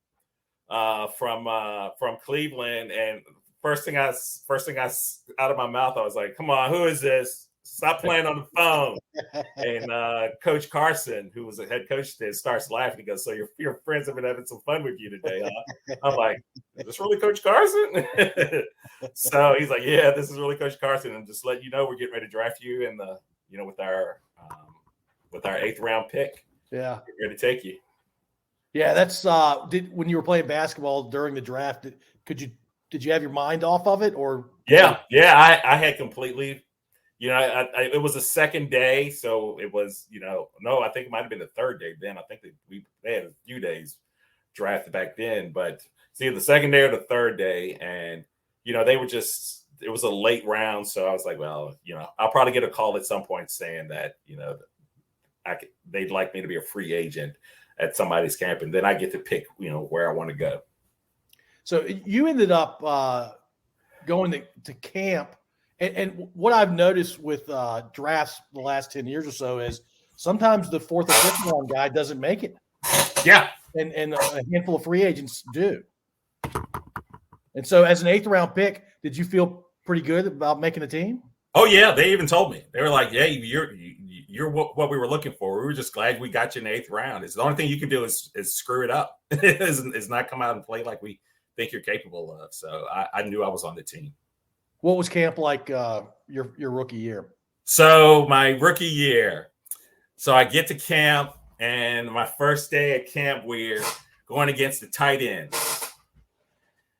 C: from Cleveland. And first thing I out of my mouth, I was like, come on, who is this? Stop playing on the phone. And Coach Carson, who was the head coach there, starts laughing. He goes, so your friends have been having some fun with you today, huh? I'm like, is this really Coach Carson? So he's like, yeah, this is really Coach Carson. And just let you know, we're getting ready to draft you in the, with our 8th round pick.
B: Yeah.
C: We're ready to take you.
B: Yeah, that's when you were playing basketball during the draft, did you have your mind off of it or?
C: Yeah. I had completely, it was the second day. So it was, no, I think it might've been the third day then. I think they had a few days drafted back then, but see the second day or the third day. And, they were it was a late round. So I was like, well, I'll probably get a call at some point saying that, they'd like me to be a free agent at somebody's camp, and then I get to pick, where I want to go.
B: So you ended up going to camp, and what I've noticed with drafts the last 10 years or so is sometimes the 4th or 5th round guy doesn't make it.
C: Yeah,
B: and a handful of free agents do. And so, as an 8th round pick, did you feel pretty good about making the team?
C: Oh yeah, they even told me. They were like, "Yeah, you're what we were looking for. We were just glad we got you in the 8th round. It's the only thing you can do is screw it up. is not come out and play like we think you're capable of." So I knew I was on the team.
B: What was camp like your rookie year?
C: So my rookie year, so I get to camp, and my first day at camp, we're going against the tight end.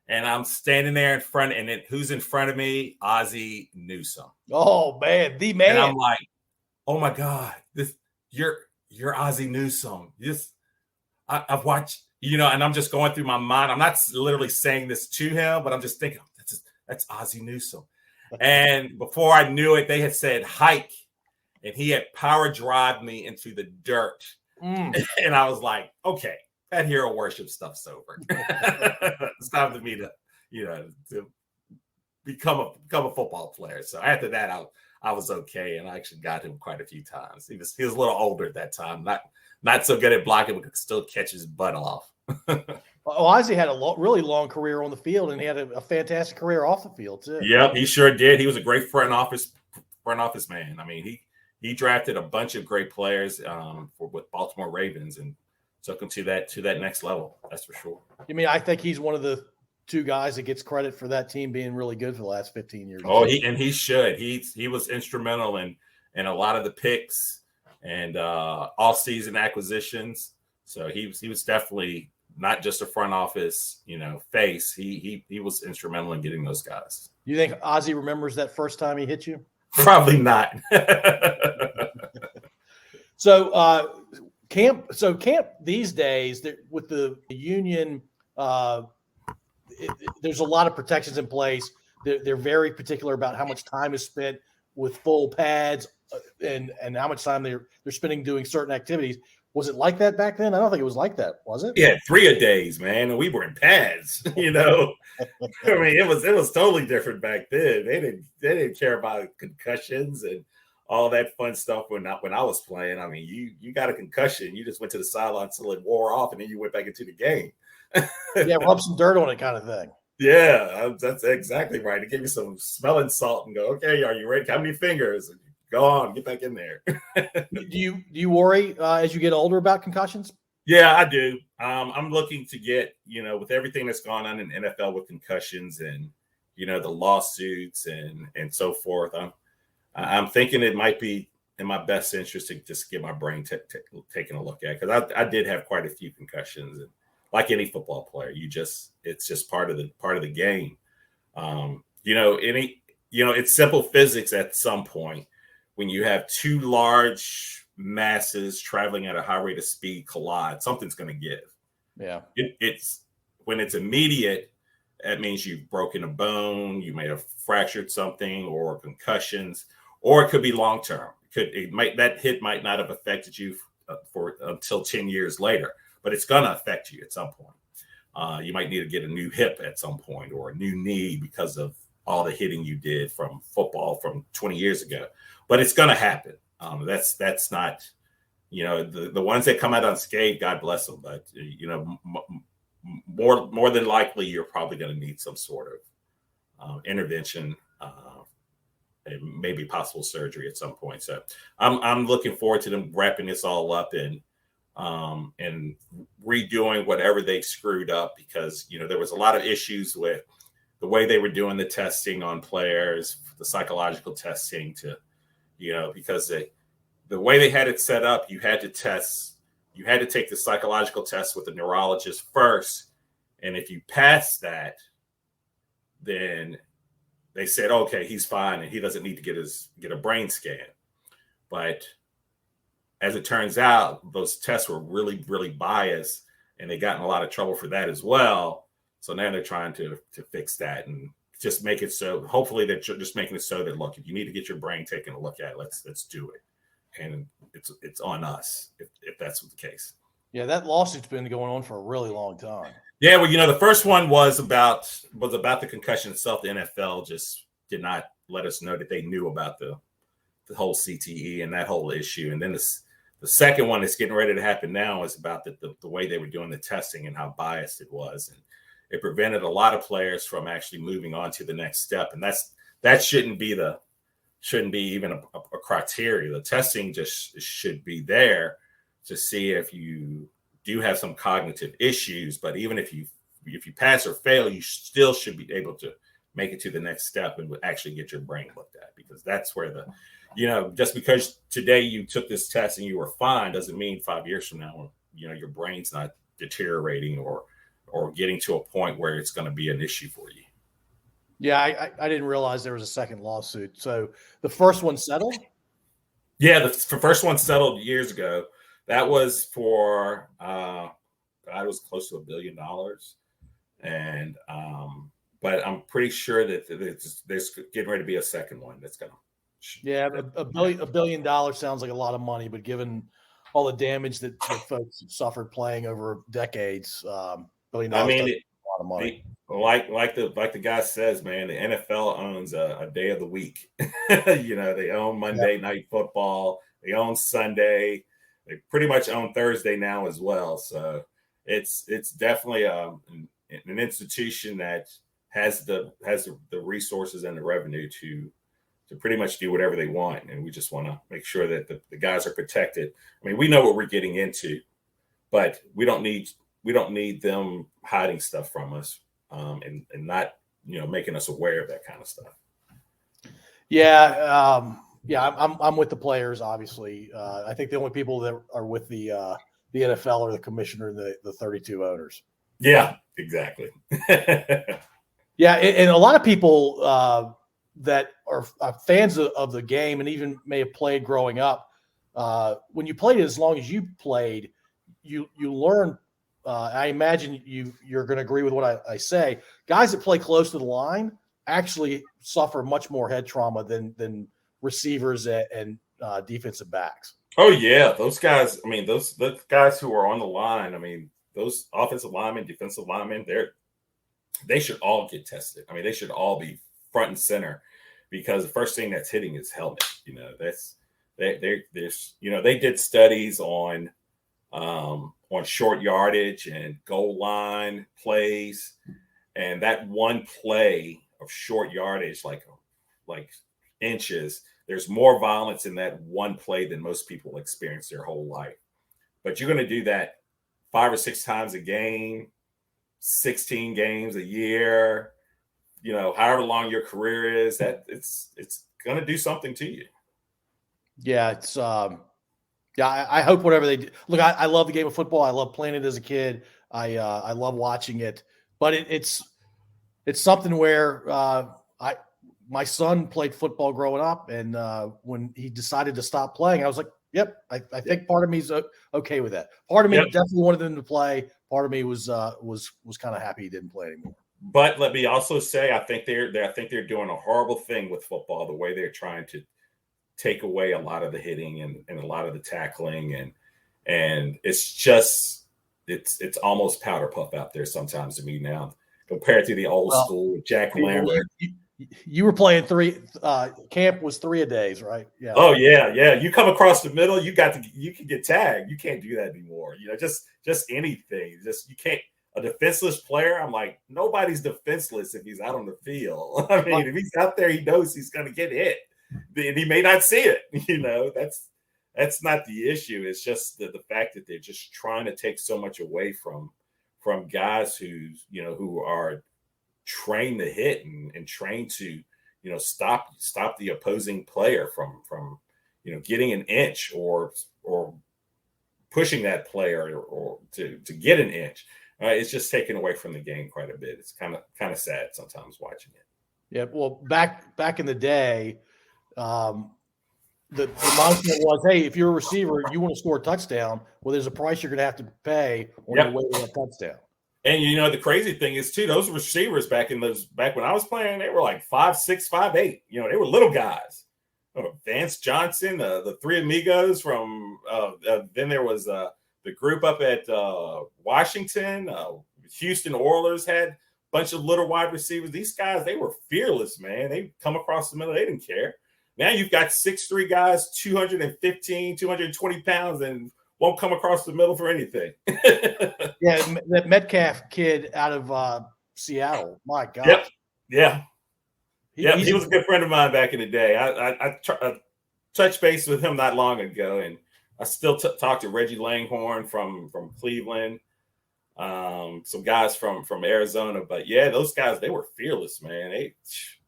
C: And I'm standing there in front, and who's in front of me? Ozzie Newsome.
B: Oh man, the man!
C: And I'm like, oh my God, you're Ozzie Newsome. I've watched, and I'm just going through my mind. I'm not literally saying this to him, but I'm just thinking, that's Ozzie Newsome. And before I knew it, they had said hike, and he had power drive me into the dirt. And I was like, okay. That hero worship stuff's over. It's time for me to, to become a football player. So after that, I was okay, and I actually got him quite a few times. He was a little older at that time, not so good at blocking, but could still catch his butt off.
B: Ozzie had a really long career on the field, and he had a fantastic career off the field too.
C: Yeah, he sure did. He was a great front office man. I mean, he drafted a bunch of great players with Baltimore Ravens and took him to that next level. That's for sure.
B: I mean, I think he's one of the 2 guys that gets credit for that team being really good for the last 15 years.
C: Oh, he should. He was instrumental in a lot of the picks and all season acquisitions. So he was definitely not just a front office, face. He was instrumental in getting those guys.
B: You think Ozzie remembers that first time he hit you?
C: Probably not.
B: So camp these days with the union, there's a lot of protections in place. They're very particular about how much time is spent with full pads and how much time they're spending doing certain activities. Was it like that back then? I don't think it was like that, was it?
C: Yeah, 3-a-days, man, and we were in pads. I mean, it was totally different back then. They didn't care about concussions and all that fun stuff when I was playing. I mean, you got a concussion, you just went to the sideline until it wore off, and then you went back into the game.
B: Yeah, rub some dirt on it, kind of thing.
C: Yeah, that's exactly right. It gave you some smelling salt and go, okay, are you ready? How many fingers? Go on, get back in there.
B: Do you worry as you get older about concussions?
C: Yeah, I do. I'm looking to get, with everything that's gone on in NFL with concussions and, the lawsuits and so forth. I'm thinking it might be in my best interest to just get my brain taken a look at, because I did have quite a few concussions, and like any football player, it's just part of the game. It's simple physics at some point. When you have 2 large masses traveling at a high rate of speed collide, something's going to give.
B: Yeah.
C: It's when it's immediate, that means you've broken a bone, you may have fractured something, or concussions, or it could be long term. That hit might not have affected you until 10 years later, but it's going to affect you at some point. You might need to get a new hip at some point, or a new knee because of all the hitting you did from football from 20 years ago. But it's going to happen. That's not, the ones that come out unscathed, God bless them. But, more than likely, you're probably going to need some sort of intervention maybe possible surgery at some point. So I'm looking forward to them wrapping this all up and redoing whatever they screwed up, because there was a lot of issues with the way they were doing the testing on players, the psychological testing because the way they had it set up, you had to take the psychological test with the neurologist first. And if you passed that, then they said, okay, he's fine and he doesn't need to get a brain scan. But as it turns out, those tests were really, really biased, and they got in a lot of trouble for that as well. So now they're trying to fix that and just make it so, hopefully they're just making it so that, look, if you need to get your brain taken a look at, let's do it. And it's on us if that's the case.
B: Yeah, that lawsuit's been going on for a really long time.
C: Yeah, well, the first one was about the concussion itself. The NFL just did not let us know that they knew about the whole CTE and that whole issue. And then the second one that's getting ready to happen now is about the way they were doing the testing and how biased it was. And it prevented a lot of players from actually moving on to the next step. And that shouldn't be even a criteria. The testing just should be there to see if you do have some cognitive issues, but even if you pass or fail, you still should be able to make it to the next step and actually get your brain looked at, because that's where just because today you took this test and you were fine doesn't mean 5 years from now, your brain's not deteriorating or getting to a point where it's going to be an issue for you.
B: Yeah, I didn't realize there was a second lawsuit. So the first one settled?
C: Yeah, the first one settled years ago. That was for it was close to $1 billion, and but I'm pretty sure that there's getting ready to be a second one that's gonna.
B: Yeah, $1 billion sounds like a lot of money, but given all the damage that folks suffered playing over decades, $1 billion.
C: I mean,
B: a lot of money.
C: Like the guy says, man, the NFL owns a day of the week. They own Monday Night Football, they own Sunday. They pretty much own Thursday now as well. So it's definitely an institution that has the resources and the revenue to pretty much do whatever they want. And we just want to make sure that the guys are protected. I mean, we know what we're getting into, but we don't need them hiding stuff from us and not, making us aware of that kind of stuff.
B: Yeah. I'm with the players, obviously. I think the only people that are with the NFL are the commissioner and the 32 owners.
C: Yeah, exactly.
B: Yeah, and a lot of people that are fans of the game and even may have played growing up, when you played as long as you played, you learn. I imagine you're going to agree with what I say. Guys that play close to the line actually suffer much more head trauma than receivers and defensive backs.
C: Oh yeah, those guys. I mean, those guys who are on the line. I mean, those offensive linemen, defensive linemen. They should all get tested. I mean, they should all be front and center, because the first thing that's hitting is helmet. They did studies on short yardage and goal line plays, and that one play of short yardage, like inches, there's more violence in that one play than most people experience their whole life. But you're going to do that 5 or 6 times a game, 16 games a year, however long your career is, that it's going to do something to you.
B: Yeah, it's I hope whatever they do. Look, I love the game of football. I love playing it as a kid. I love watching it, but it's something where my son played football growing up, and when he decided to stop playing, I was like, yep, I think part of me's okay with that. Part of me definitely wanted him to play. Part of me was kind of happy he didn't play anymore.
C: But let me also say, I think they're doing a horrible thing with football, the way they're trying to take away a lot of the hitting and a lot of the tackling, and it's just it's almost powder puff out there sometimes to me now, compared to the old school with Jack Lambert.
B: You were playing camp was 3 a days, right? Yeah.
C: Oh yeah. You come across the middle, you can get tagged. You can't do that anymore. Just anything. You can't. A defenseless player, I'm like, nobody's defenseless if he's out on the field. I mean, if he's out there, he knows he's going to get hit. he may not see it. That's not the issue. It's just the fact that they're just trying to take so much away from guys who are trained to hit and trained to stop the opposing player from getting an inch or pushing that player or to get an inch. It's just taken away from the game quite a bit. It's kind of sad sometimes watching it.
B: Yeah, well, back in the day, the mindset was, hey, if you're a receiver, you want to score a touchdown, well, there's a price you're going to have to pay on your way to that touchdown.
C: And the crazy thing is too, those receivers back when I was playing, they were like 5'6", 5'8". They were little guys. Vance Johnson, the three amigos from then there was the group up at Washington. Houston Oilers had a bunch of little wide receivers. These guys, they were fearless, man. They come across the middle, they didn't care. Now you've got 6'3" guys, 215, 220 pounds, and won't come across the middle for anything.
B: Yeah, that Metcalf kid out of Seattle. My God.
C: Yep. Yeah. He was a good friend of mine back in the day. I touched base with him not long ago, and I still talk to Reggie Langhorne from Cleveland, some guys from Arizona. But yeah, those guys, they were fearless, man.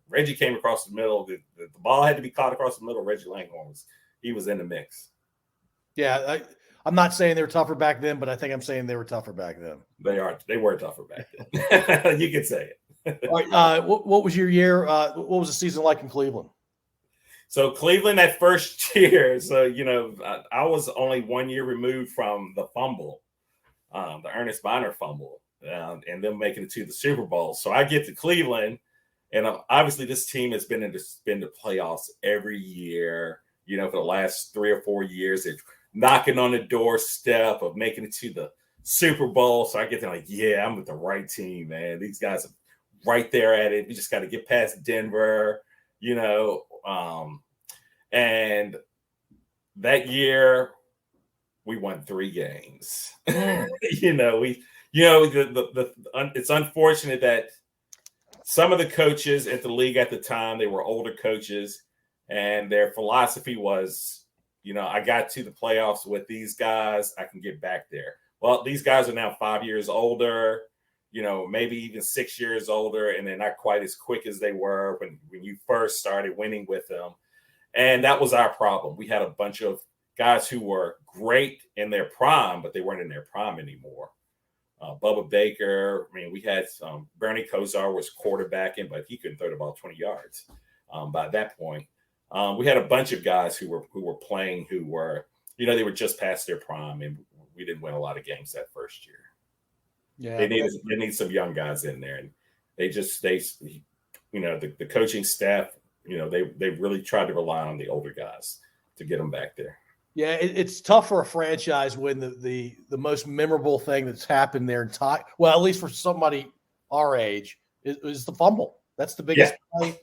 C: Reggie came across the middle. The ball had to be caught across the middle. Reggie Langhorne was in the mix.
B: Yeah, I'm not saying they were tougher back then, but I think I'm saying they were tougher back then.
C: They were tougher back then. You could say it.
B: All right, what was your year? What was the season like in Cleveland?
C: So Cleveland that first year, I was only 1 year removed from the fumble, the Ernest Biner fumble, and them making it to the Super Bowl. So I get to Cleveland, and obviously this team has been to playoffs every year. For the last 3 or 4 years, they're knocking on the doorstep of making it to the Super Bowl. So I get there like, yeah, I'm with the right team, man. These guys are right there at it. We just got to get past Denver, and that year we won 3 games. It's unfortunate that some of the coaches at the league at the time, they were older coaches, and their philosophy was, I got to the playoffs with these guys, I can get back there. Well, these guys are now 5 years older, maybe even 6 years older, and they're not quite as quick as they were when you first started winning with them. And that was our problem. We had a bunch of guys who were great in their prime, but they weren't in their prime anymore. Bubba Baker, we had Bernie Kosar was quarterbacking, but he couldn't throw the ball 20 yards by that point. We had a bunch of guys who were playing who were, they were just past their prime, and we didn't win a lot of games that first year. Yeah, they need some young guys in there, and the coaching staff, they really tried to rely on the older guys to get them back there.
B: Yeah, it's tough for a franchise when the most memorable thing that's happened their entire, well, at least for somebody our age, is the fumble. That's the biggest play.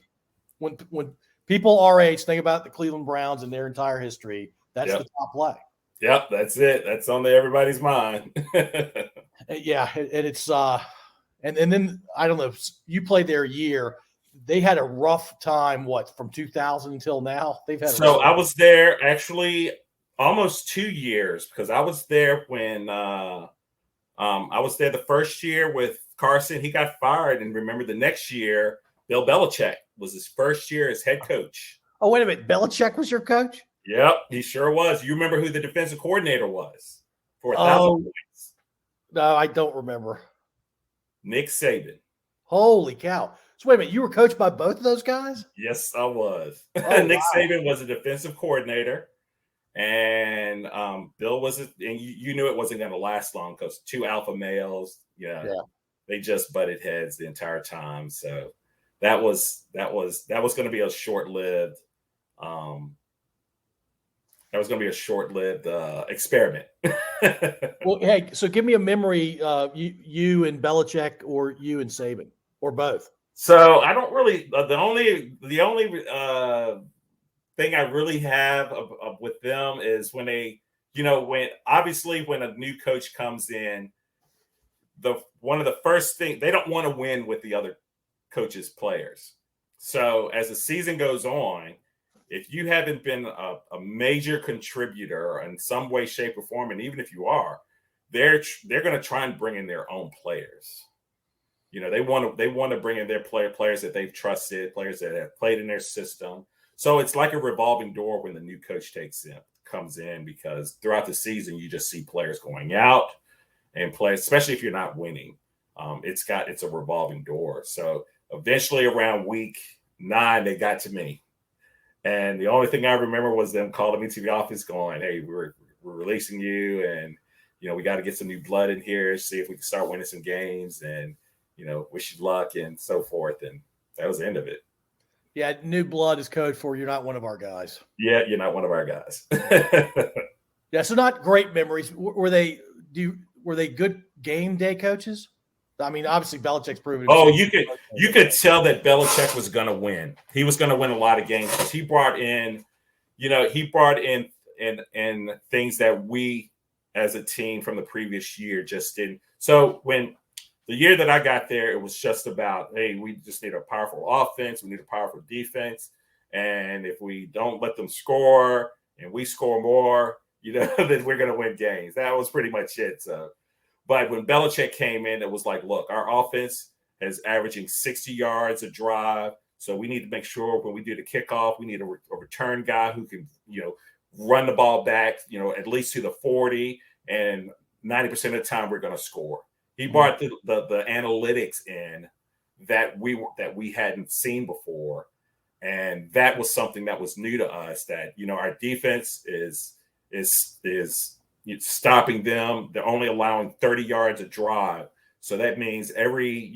B: When people our age think about the Cleveland Browns and their entire history, that's the top play.
C: Yep, that's it. That's on everybody's mind.
B: Yeah, and it's and then I don't know. You played there a year. They had a rough time. What, from 2000 until now? They've had.
C: I was there actually almost 2 years, because I was there when I was there the first year with Carson. He got fired, and remember the next year, Bill Belichick was his first year as head coach.
B: Oh, wait a minute. Belichick was your coach?
C: Yep, he sure was. You remember who the defensive coordinator was for 1,000 points?
B: No, I don't remember.
C: Nick Saban.
B: Holy cow. So wait a minute, you were coached by both of those guys?
C: Yes, I was.
B: Oh,
C: Nick
B: wow.
C: Saban was a defensive coordinator, and Bill was, and you knew it wasn't going to last long because 2 alpha males, they just butted heads the entire time. So that was going to be a short-lived. That was going to be a short-lived experiment.
B: Well, hey, so give me a memory, you and Belichick, or you and Saban, or both.
C: So I don't really. The only thing I really have with them is when they, when a new coach comes in, one of the first things, they don't want to win with the other coach's players. So as the season goes on, if you haven't been a major contributor in some way, shape, or form, and even if you are, they're going to try and bring in their own players. They want to bring in their players that they've trusted, players that have played in their system. So it's like a revolving door when the new coach comes in, because throughout the season you just see players going out and play, especially if you're not winning. It's a revolving door. So eventually around week 9, they got to me. And the only thing I remember was them calling me to the office going, "Hey, we're releasing you, and we got to get some new blood in here, see if we can start winning some games, and wish you luck," and so forth. And that was the end of it.
B: Yeah, new blood is code for you're not one of our guys.
C: Yeah, you're not one of our guys.
B: Yeah, so not great memories. Were they good game day coaches? I mean, obviously Belichick's proven.
C: Oh, you could tell that Belichick was going to win. He was going to win a lot of games because he brought in things that we as a team from the previous year just didn't. So when the year that I got there, it was just about, hey, we just need a powerful offense. We need a powerful defense. And if we don't let them score and we score more, then we're going to win games. That was pretty much it. So, but when Belichick came in, it was like, look, our offense is averaging 60 yards a drive. So we need to make sure when we do the kickoff, we need a return guy who can, run the ball back, at least to the 40, and 90% of the time we're going to score. He brought the analytics in that we hadn't seen before, and that was something that was new to us. That our defense is stopping them. They're only allowing 30 yards a drive, so that means every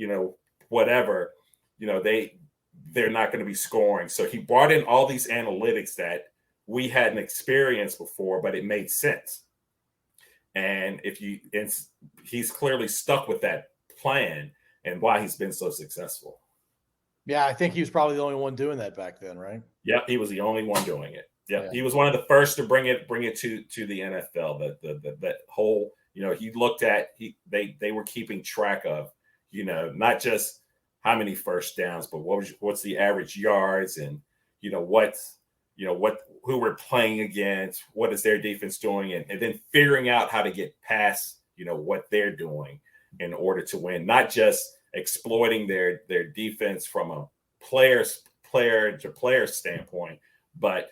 C: whatever they're not going to be scoring. So he brought in all these analytics that we hadn't experienced before, but it made sense. And he's clearly stuck with that plan and why he's been so successful.
B: Yeah, I think he was probably the only one doing that back then, right?
C: Yeah, he was the only one doing it. Yeah, he was one of the first to bring it to the NFL. That whole, he looked at they were keeping track of, not just how many first downs, but what's the average yards, and who we're playing against, what is their defense doing, and then figuring out how to get past, what they're doing in order to win, not just exploiting their defense from a player to player standpoint, but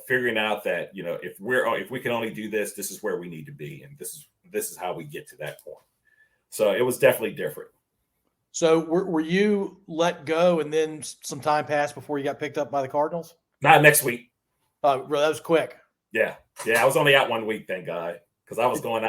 C: figuring out that if we can only do this, this is where we need to be, and this is how we get to that point. So it was definitely different.
B: So were you let go and then some time passed before you got picked up by the Cardinals?
C: Not next week.
B: That was quick.
C: Yeah. I was only out 1 week, thank God, because I was going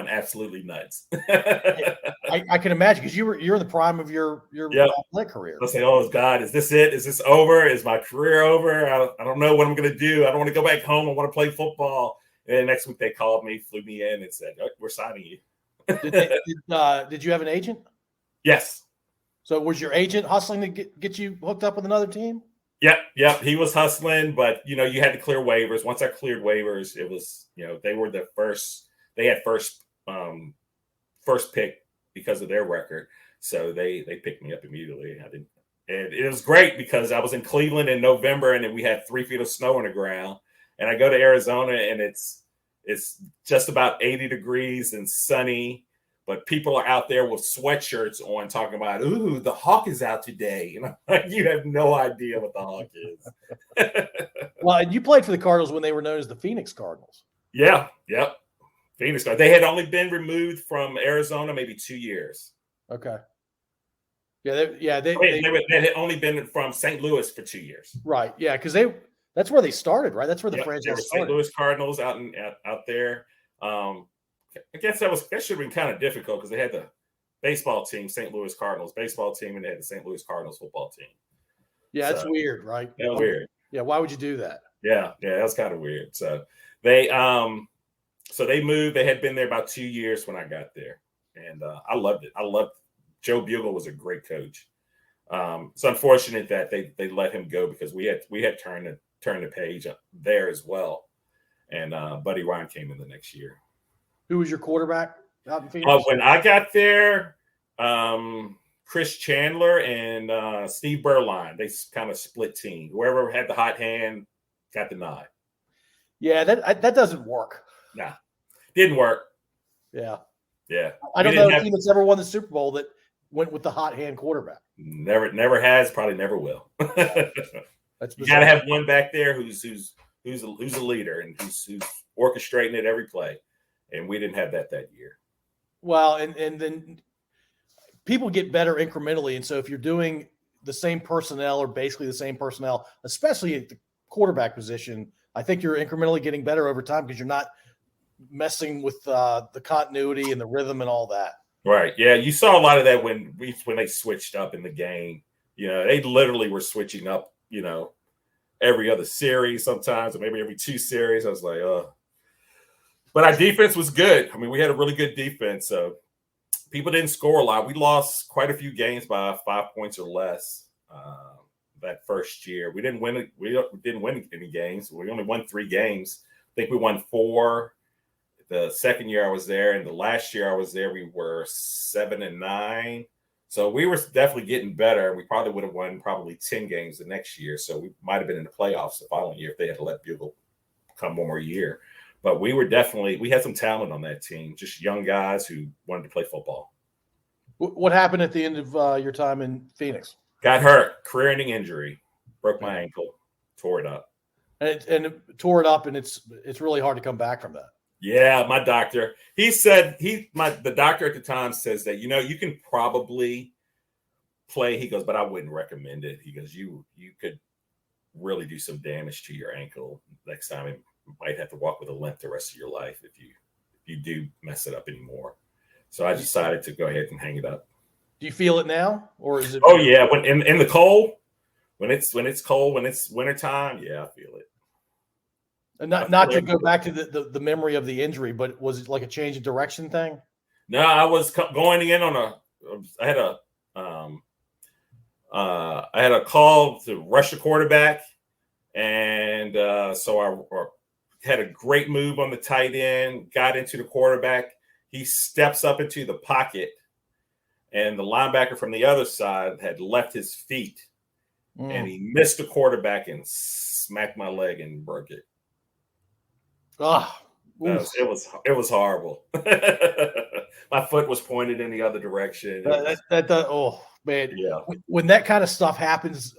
C: absolutely nuts.
B: I can imagine, because you're in the prime of your athletic career.
C: I say, oh God, is this it? Is this over? Is my career over? I don't know what I'm going to do. I don't want to go back home. I want to play football. And then next week they called me, flew me in, and said, oh, we're signing you.
B: Did you have an agent?
C: Yes.
B: So was your agent hustling to get you hooked up with another team?
C: Yep. He was hustling, but you had to clear waivers. Once I cleared waivers, it was, they were the first. They had first pick because of their record, so they picked me up immediately. And it was great because I was in Cleveland in November, and then we had 3 feet of snow on the ground. And I go to Arizona, and it's just about 80 degrees and sunny. But people are out there with sweatshirts on talking about, ooh, the Hawk is out today. And I'm like, you have no idea what the Hawk is.
B: Well, and you played for the Cardinals when they were known as the Phoenix Cardinals.
C: Yeah. Yep. Phoenix Cardinals. They had only been removed from Arizona maybe 2 years.
B: Okay. They
C: had only been from St. Louis for 2 years.
B: Right. Yeah, because that's where they started, right? That's where the franchise started.
C: St. Louis Cardinals out there. I guess that should have been kind of difficult because they had the baseball team, St. Louis Cardinals baseball team, and they had the St. Louis Cardinals football team.
B: Yeah, that's weird, right?
C: That was weird.
B: Yeah, why would you do that?
C: Yeah, that was kind of weird. So they moved. They had been there about 2 years when I got there, and I loved it. Joe Bugle was a great coach. It's unfortunate that they let him go because we had turned the page there as well, and Buddy Ryan came in the next year.
B: Who was your quarterback out in Phoenix?
C: When I got there, Chris Chandler and Steve Berline. They kind of split team. Whoever had the hot hand got the nod.
B: Yeah, that doesn't work.
C: Nah, didn't work.
B: Yeah.
C: Yeah.
B: I don't know a team that's ever won the Super Bowl that went with the hot hand quarterback.
C: Never has, probably never will.
B: That's
C: you got to have one back there who's a leader and who's orchestrating it every play. And we didn't have that year.
B: Well, and then people get better incrementally. And so if you're doing the same personnel or basically the same personnel, especially at the quarterback position, I think you're incrementally getting better over time because you're not messing with the continuity and the rhythm and all that.
C: Right. Yeah. You saw a lot of that when they switched up in the game. They literally were switching up, every other series sometimes, or maybe every 2 series. I was like, but our defense was good. I mean, we had a really good defense. So people didn't score a lot. We lost quite a few games by 5 points or less that first year. We didn't win any games. We only won 3 games. I think we won 4 the second year I was there, and the last year I was there, we were 7-9. So we were definitely getting better. We probably would have won 10 games the next year. So we might have been in the playoffs the following year if they had let Bugle come one more year. But we had some talent on that team, just young guys who wanted to play football.
B: What happened at the end of your time in Phoenix?
C: Got hurt, career-ending injury, broke my ankle, tore it up.
B: And it tore it up, and it's really hard to come back from that.
C: Yeah, my doctor, he said the doctor at the time says that, you can probably play. He goes, but I wouldn't recommend it. He goes, you could really do some damage to your ankle next time. You might have to walk with a limp the rest of your life if you do mess it up anymore. So I decided to go ahead and hang it up.
B: Do you feel it now, or is it?
C: Oh yeah, when in the cold, when it's cold, when it's wintertime, yeah, I feel it.
B: And not to go back to the memory of the injury, but was it like a change of direction thing?
C: No, I was going in on I had a call to rush the quarterback, and so I had a great move on the tight end, got into the quarterback. He steps up into the pocket, and the linebacker from the other side had left his feet, and he missed the quarterback and smacked my leg and broke it. It was horrible. My foot was pointed in the other direction.
B: Oh man, yeah. When that kind of stuff happens,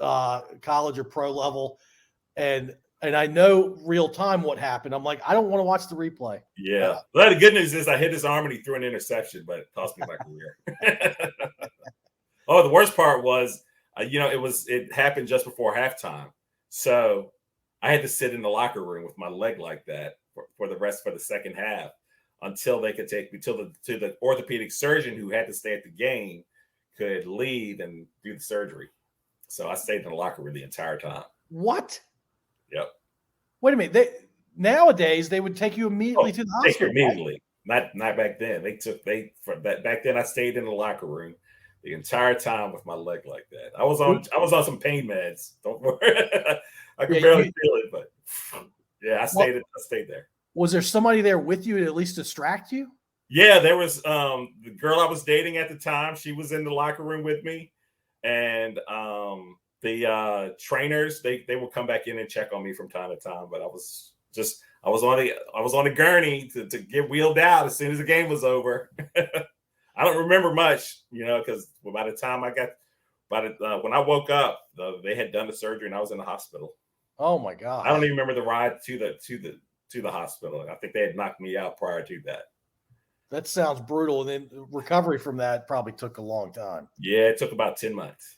B: college or pro level, and I know real time what happened, I'm like, I don't want to watch the replay.
C: Yeah. Well, the good news is I hit his arm and he threw an interception, but it cost me my career. Oh, the worst part was, it happened just before halftime, so I had to sit in the locker room with my leg like that for the second half until they could take me to the orthopedic surgeon who had to stay at the game could leave and do the surgery. So I stayed in the locker room the entire time.
B: What?
C: Yep.
B: Wait a minute. Nowadays they would take you immediately to the hospital.
C: Immediately. Right? Not back then. Back then I stayed in the locker room the entire time with my leg like that. I was on some pain meds. Don't worry. I could barely feel it, but yeah, I stayed there.
B: Was there somebody there with you to at least distract you?
C: Yeah, there was the girl I was dating at the time. She was in the locker room with me, and the trainers they would come back in and check on me from time to time. But I was on the gurney to get wheeled out as soon as the game was over. I don't remember much, because by the time when I woke up, they had done the surgery and I was in the hospital.
B: Oh my God!
C: I don't even remember the ride to the hospital. I think they had knocked me out prior to that.
B: That sounds brutal. And then recovery from that probably took a long time.
C: Yeah, it took about 10 months.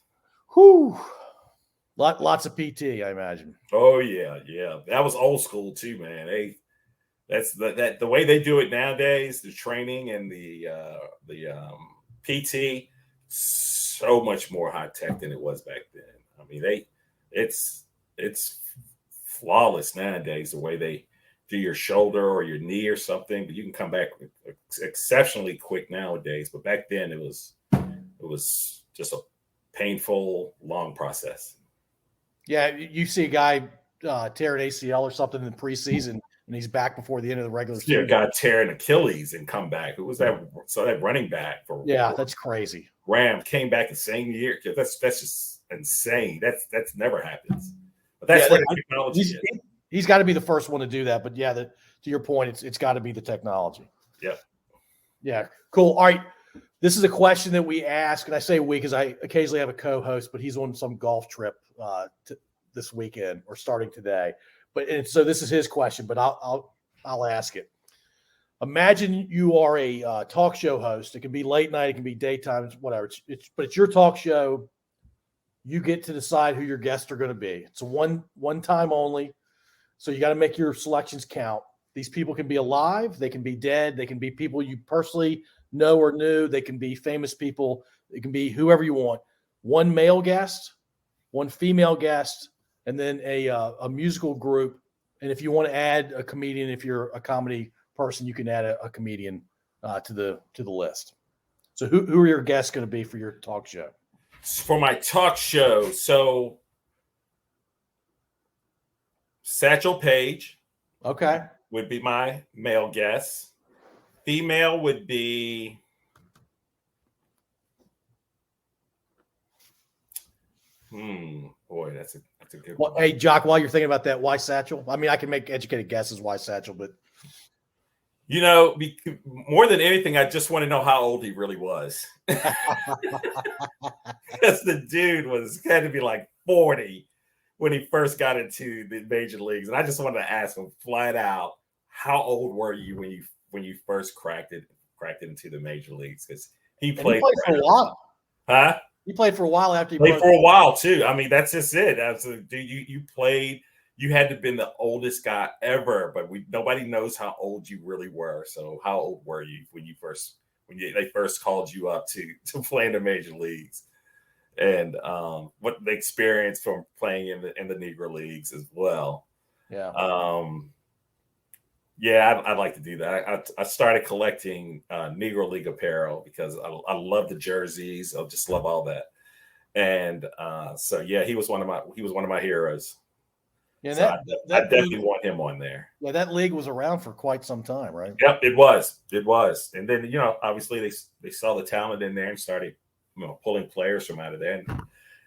B: Whew. Lots of PT, I imagine.
C: Oh yeah. That was old school too, man. That's the way they do it nowadays. The training and the PT, so much more high tech than it was back then. I mean, it's flawless nowadays. The way they do your shoulder or your knee or something, but you can come back exceptionally quick nowadays. But back then, it was just a painful, long process.
B: Yeah, you see a guy tear an ACL or something in the preseason, and he's back before the end of the regular
C: Yeah,
B: season.
C: got tearing Achilles and come back. Who was that? So that running back for
B: that's crazy.
C: Rams came back the same year. That's just insane. That's never happens. But that's where the technology is.
B: He's got to be the first one to do that. But yeah, to your point, it's got to be the technology.
C: Yeah.
B: Yeah. Cool. All right. This is a question that we ask, and I say we because I occasionally have a co-host, but he's on some golf trip this weekend or starting today. So this is his question, but I'll ask it. Imagine you are a talk show host. It can be late night, it can be daytime, whatever. But it's your talk show. You get to decide who your guests are going to be. It's a one time only, so you got to make your selections count. These people can be alive, they can be dead, they can be people you personally know or knew, they can be famous people, it can be whoever you want. One male guest, one female guest, and then a musical group. And if you want to add a comedian, if you're a comedy person, you can add a comedian to the list. So who are your guests going to be for your talk show?
C: For my talk show, so Satchel Paige,
B: okay,
C: would be my male guest. Female would be boy, that's a good one.
B: Hey, Jock, while you're thinking about that, why Satchel? I mean, I can make educated guesses why Satchel, but
C: more than anything, I just want to know how old he really was. Because the dude had to be like 40 when he first got into the major leagues. And I just wanted to ask him flat out, how old were you when you first cracked it into the major leagues? Because he played
B: for a while.
C: Huh?
B: He played for a while after he
C: played for a while too. I mean, that's just it. You played. You had to have been the oldest guy ever, but nobody knows how old you really were. So, how old were you when they first called you up to play in the major leagues, and what the experience from playing in the Negro leagues as well?
B: Yeah.
C: I'd like to do that. I started collecting Negro League apparel because I love the jerseys. I just love all that. And he was one of my heroes.
B: Yeah,
C: so I definitely want him on there.
B: Yeah, that league was around for quite some time, right?
C: Yep, it was. And then obviously they saw the talent in there and started pulling players from out of there,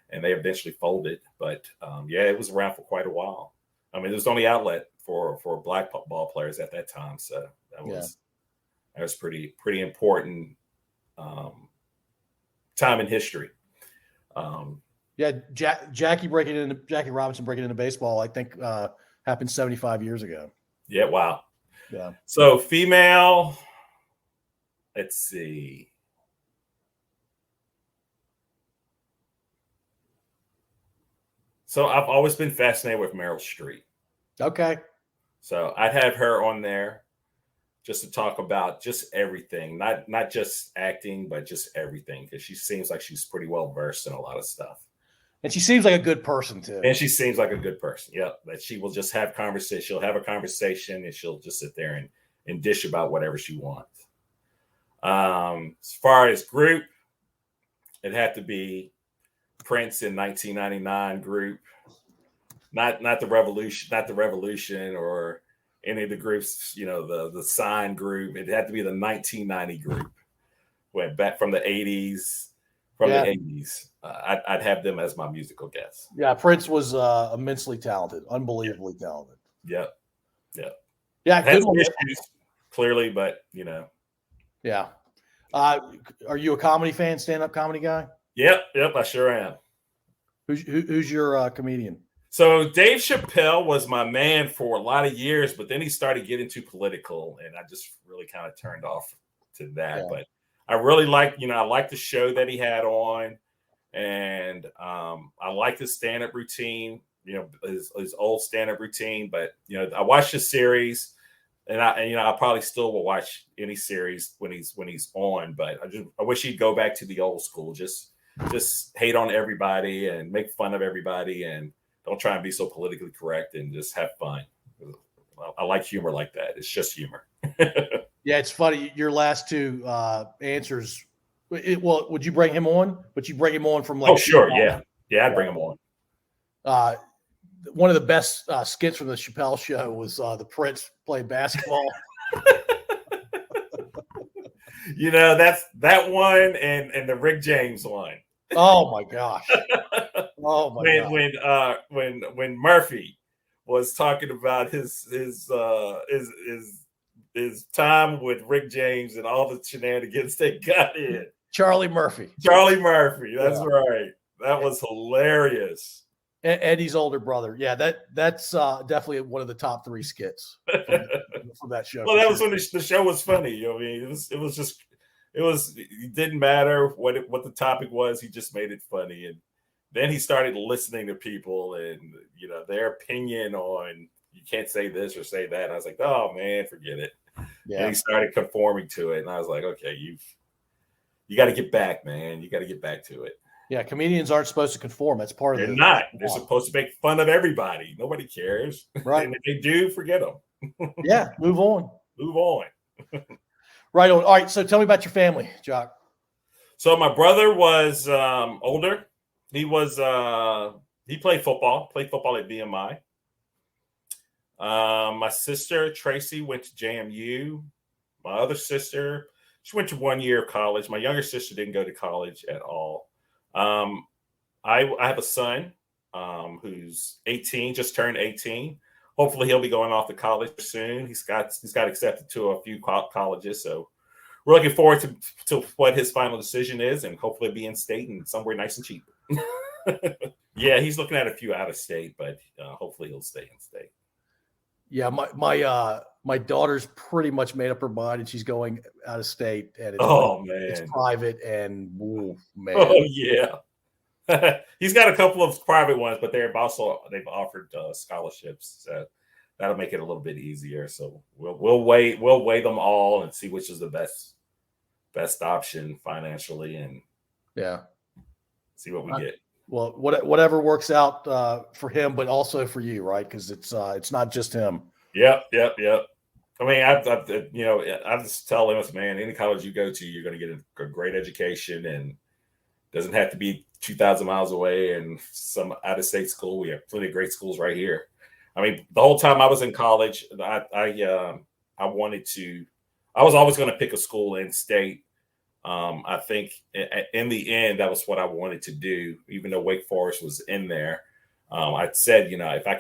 C: and they eventually folded. But it was around for quite a while. I mean, it was the only outlet for black ball players at that time, so that was pretty important time in history.
B: Jackie Robinson breaking into baseball, I think happened 75 years ago.
C: Yeah, wow.
B: Yeah.
C: So female, let's see. So I've always been fascinated with Meryl Streep.
B: Okay.
C: So I'd have her on there just to talk about just everything, not just acting, but just everything, because she seems like she's pretty well versed in a lot of stuff.
B: And she seems like a good person too.
C: And she seems like a good person. Yeah, that she will just have conversation. She'll have a conversation and she'll just sit there and dish about whatever she wants. As far as group, it had to be Prince in 1999 group. Not the Revolution or any of the groups, the Sign group. It had to be the 1990 group. Went back from the 80s. The 80s. I'd have them as my musical guests.
B: Yeah, Prince was immensely talented, unbelievably talented.
C: Yep.
B: Yeah,
C: good issues, clearly, but
B: Yeah. Are you a comedy fan, stand-up comedy guy?
C: Yep, I sure am.
B: Who's your comedian?
C: So Dave Chappelle was my man for a lot of years, but then he started getting too political, and I just really kind of turned off to that. Yeah. But I really like the show that he had on, and I like his stand-up routine, his old stand-up routine. But I watched the series, and I probably still will watch any series when he's on. But I wish he'd go back to the old school, just hate on everybody and make fun of everybody, and don't try and be so politically correct, and just have fun. I like humor like that. It's just humor.
B: Yeah, it's funny. Your last two answers. Would you bring him on? But you bring him on from like?
C: Oh, sure. Yeah. I'd bring him on.
B: one of the best skits from the Chappelle Show was the Prince playing basketball.
C: That's that one and the Rick James one.
B: Oh my gosh! Oh my gosh!
C: When Murphy was talking about his time with Rick James and all the shenanigans they got in.
B: Charlie Murphy.
C: That's right. That was hilarious.
B: Eddie's older brother. Yeah, that's definitely one of the top 3 skits from that show.
C: Well, that was when the show was funny. I mean, it didn't matter what the topic was. He just made it funny. And then he started listening to people and, their opinion on, you can't say this or say that. And I was like, oh man, forget it. Yeah. And he started conforming to it. And I was like, okay, you got to get back, man. You got to get back to it.
B: Yeah. Comedians aren't supposed to conform. That's part of it.
C: They're not. They're supposed to make fun of everybody. Nobody cares.
B: Right.
C: And if they do, forget them.
B: Yeah. Move on.
C: Right on.
B: All right. So tell me about your family, Jock.
C: So my brother was older. He played football at VMI. My sister, Tracy, went to JMU. My other sister, she went to 1 year of college. My younger sister didn't go to college at all. I have a son who's 18, just turned 18. Hopefully he'll be going off to college soon. He's got accepted to a few colleges. So we're looking forward to what his final decision is, and hopefully be in state and somewhere nice and cheap. Yeah, he's looking at a few out of state, but hopefully he'll stay in state.
B: Yeah, my daughter's pretty much made up her mind, and she's going out of state. And it's private, and man.
C: Oh yeah, he's got a couple of private ones, but they've offered scholarships, so that'll make it a little bit easier. So we'll weigh them all and see which is the best option financially, and see what we get.
B: Well, whatever works out for him, but also for you, right? Because it's not just him.
C: Yep. I mean, I just tell him, man, any college you go to, you're going to get a great education, and doesn't have to be 2,000 miles away and some out-of-state school. We have plenty of great schools right here. I mean, the whole time I was in college, I was always going to pick a school in state. I think in the end, that was what I wanted to do, even though Wake Forest was in there. I said, if I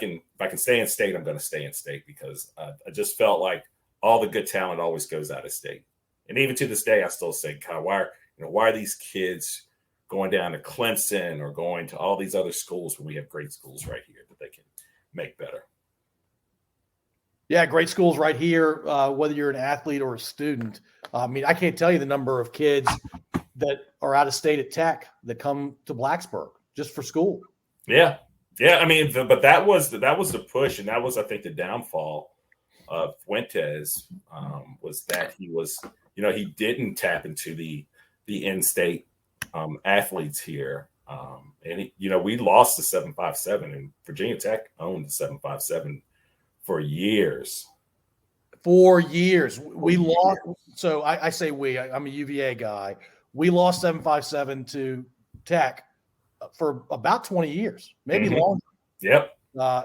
C: can stay in state, I'm going to stay in state, because I just felt like all the good talent always goes out of state. And even to this day, I still say, God, why are these kids going down to Clemson or going to all these other schools when we have great schools right here that they can make better?
B: Yeah, great schools right here, whether you're an athlete or a student. I mean, I can't tell you the number of kids that are out of state at Tech that come to Blacksburg just for school.
C: Yeah. I mean, but that was the push, and that was, I think, the downfall of Fuentes, was that he was, he didn't tap into the in-state athletes here, and we lost the 757, and Virginia Tech owned the 757 for years. We lost. So
B: I say we. I'm a UVA guy. We lost 757 to Tech for about 20 years, maybe longer.
C: Yep.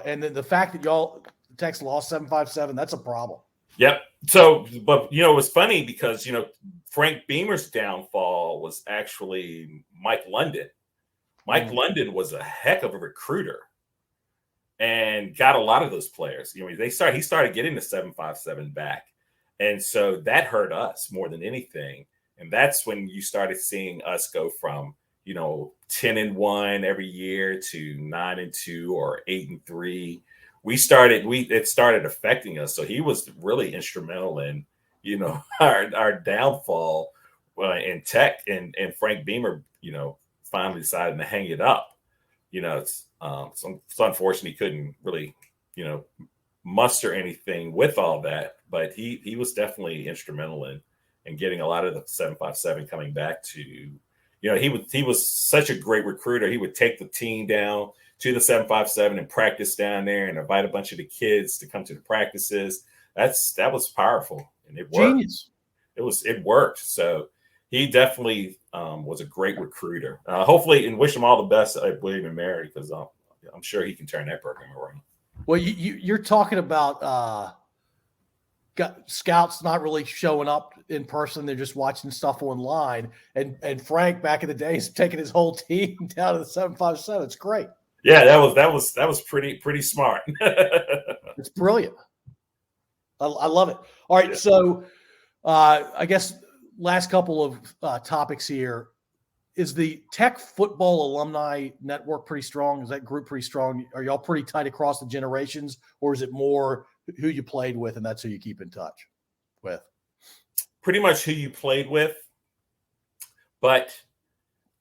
B: And then the fact that Tech's lost 757, that's a problem.
C: Yep. So, but it was funny because Frank Beamer's downfall was actually Mike London. Mike London was a heck of a recruiter and got a lot of those players. He started getting the 757 back, and so that hurt us more than anything. And that's when you started seeing us go from 10-1 every year to 9-2 or 8-3. It started affecting us. So he was really instrumental in our downfall in Tech, and Frank Beamer finally decided to hang it up. It's unfortunate he couldn't really muster anything with all that, but he was definitely instrumental in getting a lot of the 757 coming back to. He was such a great recruiter. He would take the team down to the 757 and practice down there and invite a bunch of the kids to come to the practices. That was powerful, and it worked.
B: Genius.
C: It worked. So he definitely was a great recruiter. Hopefully, and wish him all the best at William and Mary, because I'm sure he can turn that program around.
B: Well, you're talking about scouts not really showing up in person; they're just watching stuff online. And Frank back in the day is taking his whole team down to the 757. It's great.
C: Yeah, that was pretty smart.
B: It's brilliant. I love it. All right, so I guess last couple of topics here. Is the Tech Football Alumni Network pretty strong? Is that group pretty strong? Are y'all pretty tight across the generations, or is it more who you played with and that's who you keep in touch with?
C: Pretty much who you played with, but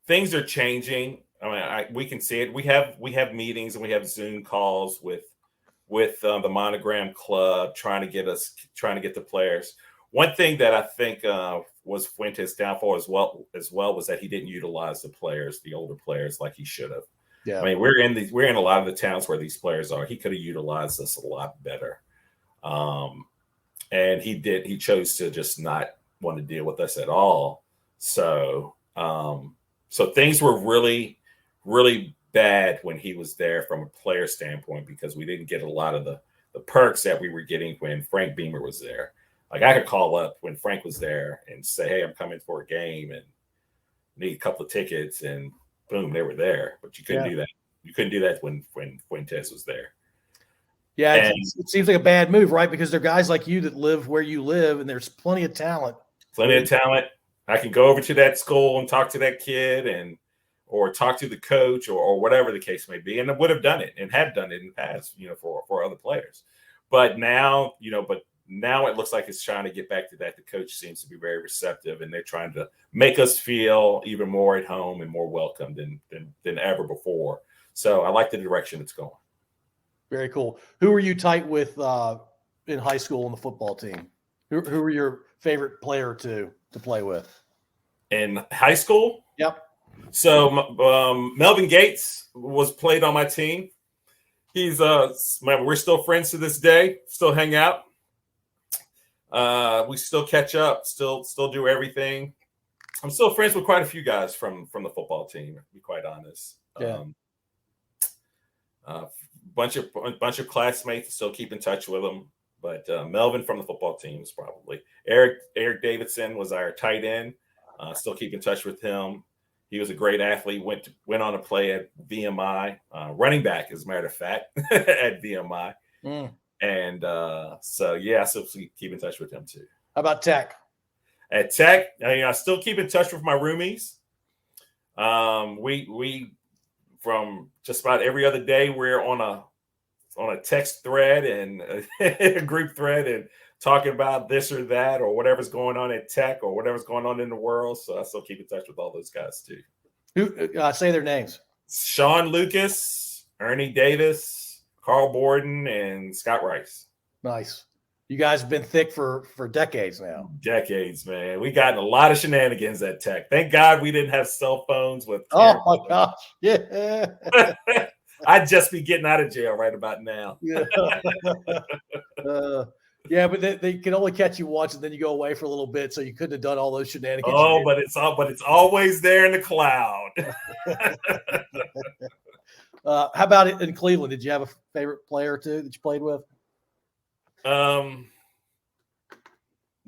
C: things are changing. I mean, we can see it. We have meetings and we have Zoom calls with the Monogram Club trying to get the players. One thing that I think was Fuentes' downfall as well was that he didn't utilize the older players like he should have.
B: Yeah.
C: I mean, we're in a lot of the towns where these players are. He could have utilized us a lot better. And he chose to just not want to deal with us at all. So things were really, really bad when he was there from a player standpoint, because we didn't get a lot of the perks that we were getting when Frank Beamer was there. Like, I could call up when Frank was there and say, hey, I'm coming for a game and need a couple of tickets, and boom, they were there. But you couldn't do that. You couldn't do that when Fuentes was there.
B: Yeah, it seems like a bad move, right? Because there are guys like you that live where you live, and there's plenty of talent.
C: I can go over to that school and talk to that kid or talk to the coach or whatever the case may be. And I would have done it and had done it in the past, for other players. But now it looks like it's trying to get back to that. The coach seems to be very receptive, and they're trying to make us feel even more at home and more welcome than ever before. So I like the direction it's going.
B: Very cool. Who were you tight with in high school on the football team? Who were your favorite player to play with?
C: In high school?
B: Yep.
C: So Melvin Gates played on my team. He's we're still friends to this day, still hang out. We still catch up, still do everything. I'm still friends with quite a few guys from the football team, to be quite honest.
B: Yeah.
C: Bunch of classmates, still keep in touch with them. But Melvin from the football team is probably. Eric Davidson was our tight end. Still keep in touch with him. He was a great athlete. Went on to play at VMI, running back, as a matter of fact, at VMI.
B: Mm.
C: And so keep in touch with him too.
B: How about Tech?
C: At Tech, I still keep in touch with my roomies. We from just about every other day, we're on a text thread and a group thread and talking about this or that or whatever's going on at Tech or whatever's going on in the world. So I still keep in touch with all those guys too.
B: Who say their names?
C: Sean Lucas, Ernie Davis, Carl Borden, and Scott Rice.
B: Nice. You guys have been thick for decades now.
C: Decades, man. We got in a lot of shenanigans at Tech. Thank God we didn't have cell phones with.
B: Oh my gosh. Yeah.
C: I'd just be getting out of jail right about now.
B: Yeah. But they can only catch you once and then you go away for a little bit. So you couldn't have done all those shenanigans.
C: Oh, but it's always there in the cloud.
B: How about it in Cleveland? Did you have a favorite player or two that you played with?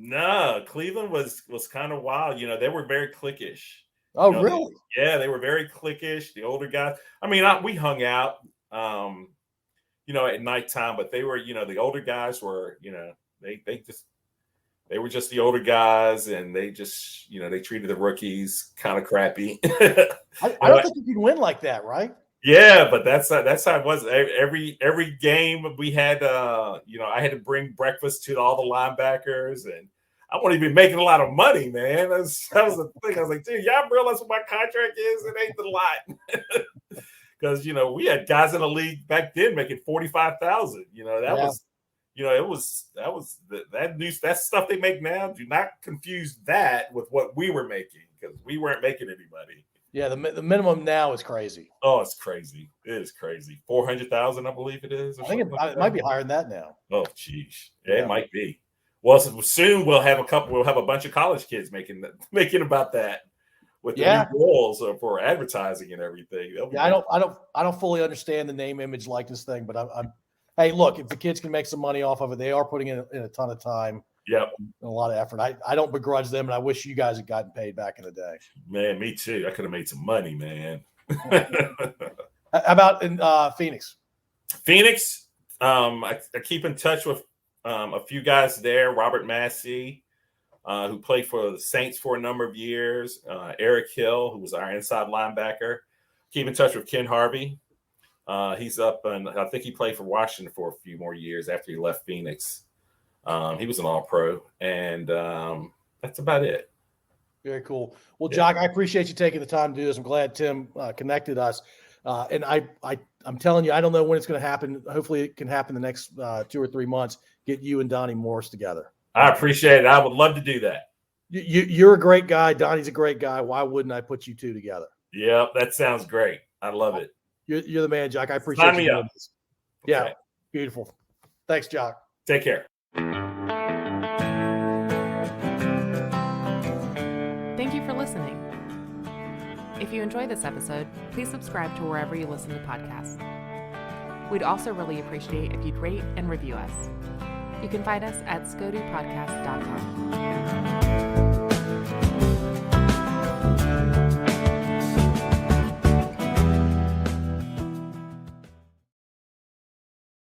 C: No, Cleveland was kind of wild. They were very cliquish.
B: Oh, really?
C: They were very cliquish. The older guys. I mean, we hung out, at nighttime, but they were, the older guys were, they were just the older guys, and they just, they treated the rookies kind of crappy.
B: I don't think you can win like that, right?
C: Yeah, but that's how it was. Every game we had, I had to bring breakfast to all the linebackers, and I wasn't even making a lot of money, man. That was the thing. I was like, dude, y'all realize what my contract is? It ain't the lot. Because we had guys in the league back then making $45,000. That stuff they make now. Do not confuse that with what we were making, because we weren't making any money.
B: Yeah, the minimum now is crazy.
C: Oh, it's crazy. It is crazy. 400,000, I believe it is.
B: I think it might be higher than that now.
C: Oh, geez. Yeah, it might be. Well, soon we'll have a bunch of college kids making about that. with the new rules for advertising and everything.
B: Yeah, I don't fully understand the name, image, likeness thing, but I'm hey, look, if the kids can make some money off of it, they are putting in a ton of time.
C: Yep.
B: And a lot of effort. I don't begrudge them, and I wish you guys had gotten paid back in the day.
C: Man, me too. I could have made some money, man.
B: How about in Phoenix?
C: Phoenix, I keep in touch with a few guys there. Robert Massey, who played for the Saints for a number of years. Eric Hill, who was our inside linebacker. Keep in touch with Ken Harvey. He's up, and I think he played for Washington for a few more years after he left Phoenix. He was an All-Pro, and that's about it.
B: Very cool. Well, Jock, I appreciate you taking the time to do this. I'm glad Tim connected us. And I'm telling you, I don't know when it's going to happen. Hopefully it can happen the next 2 or 3 months. Get you and Donnie Morris together.
C: I appreciate it. I would love to do that.
B: You're a great guy. Donnie's a great guy. Why wouldn't I put you two together?
C: Yeah, that sounds great. I love it.
B: You're the man, Jock. I appreciate
C: Sign me up.
B: This. Yeah,
C: Okay.
B: Beautiful. Thanks, Jock.
C: Take care.
A: Thank you for listening. If you enjoyed this episode, please subscribe to wherever you listen to podcasts. We'd also really appreciate if you'd rate and review us. You can find us at scodupodcast.com.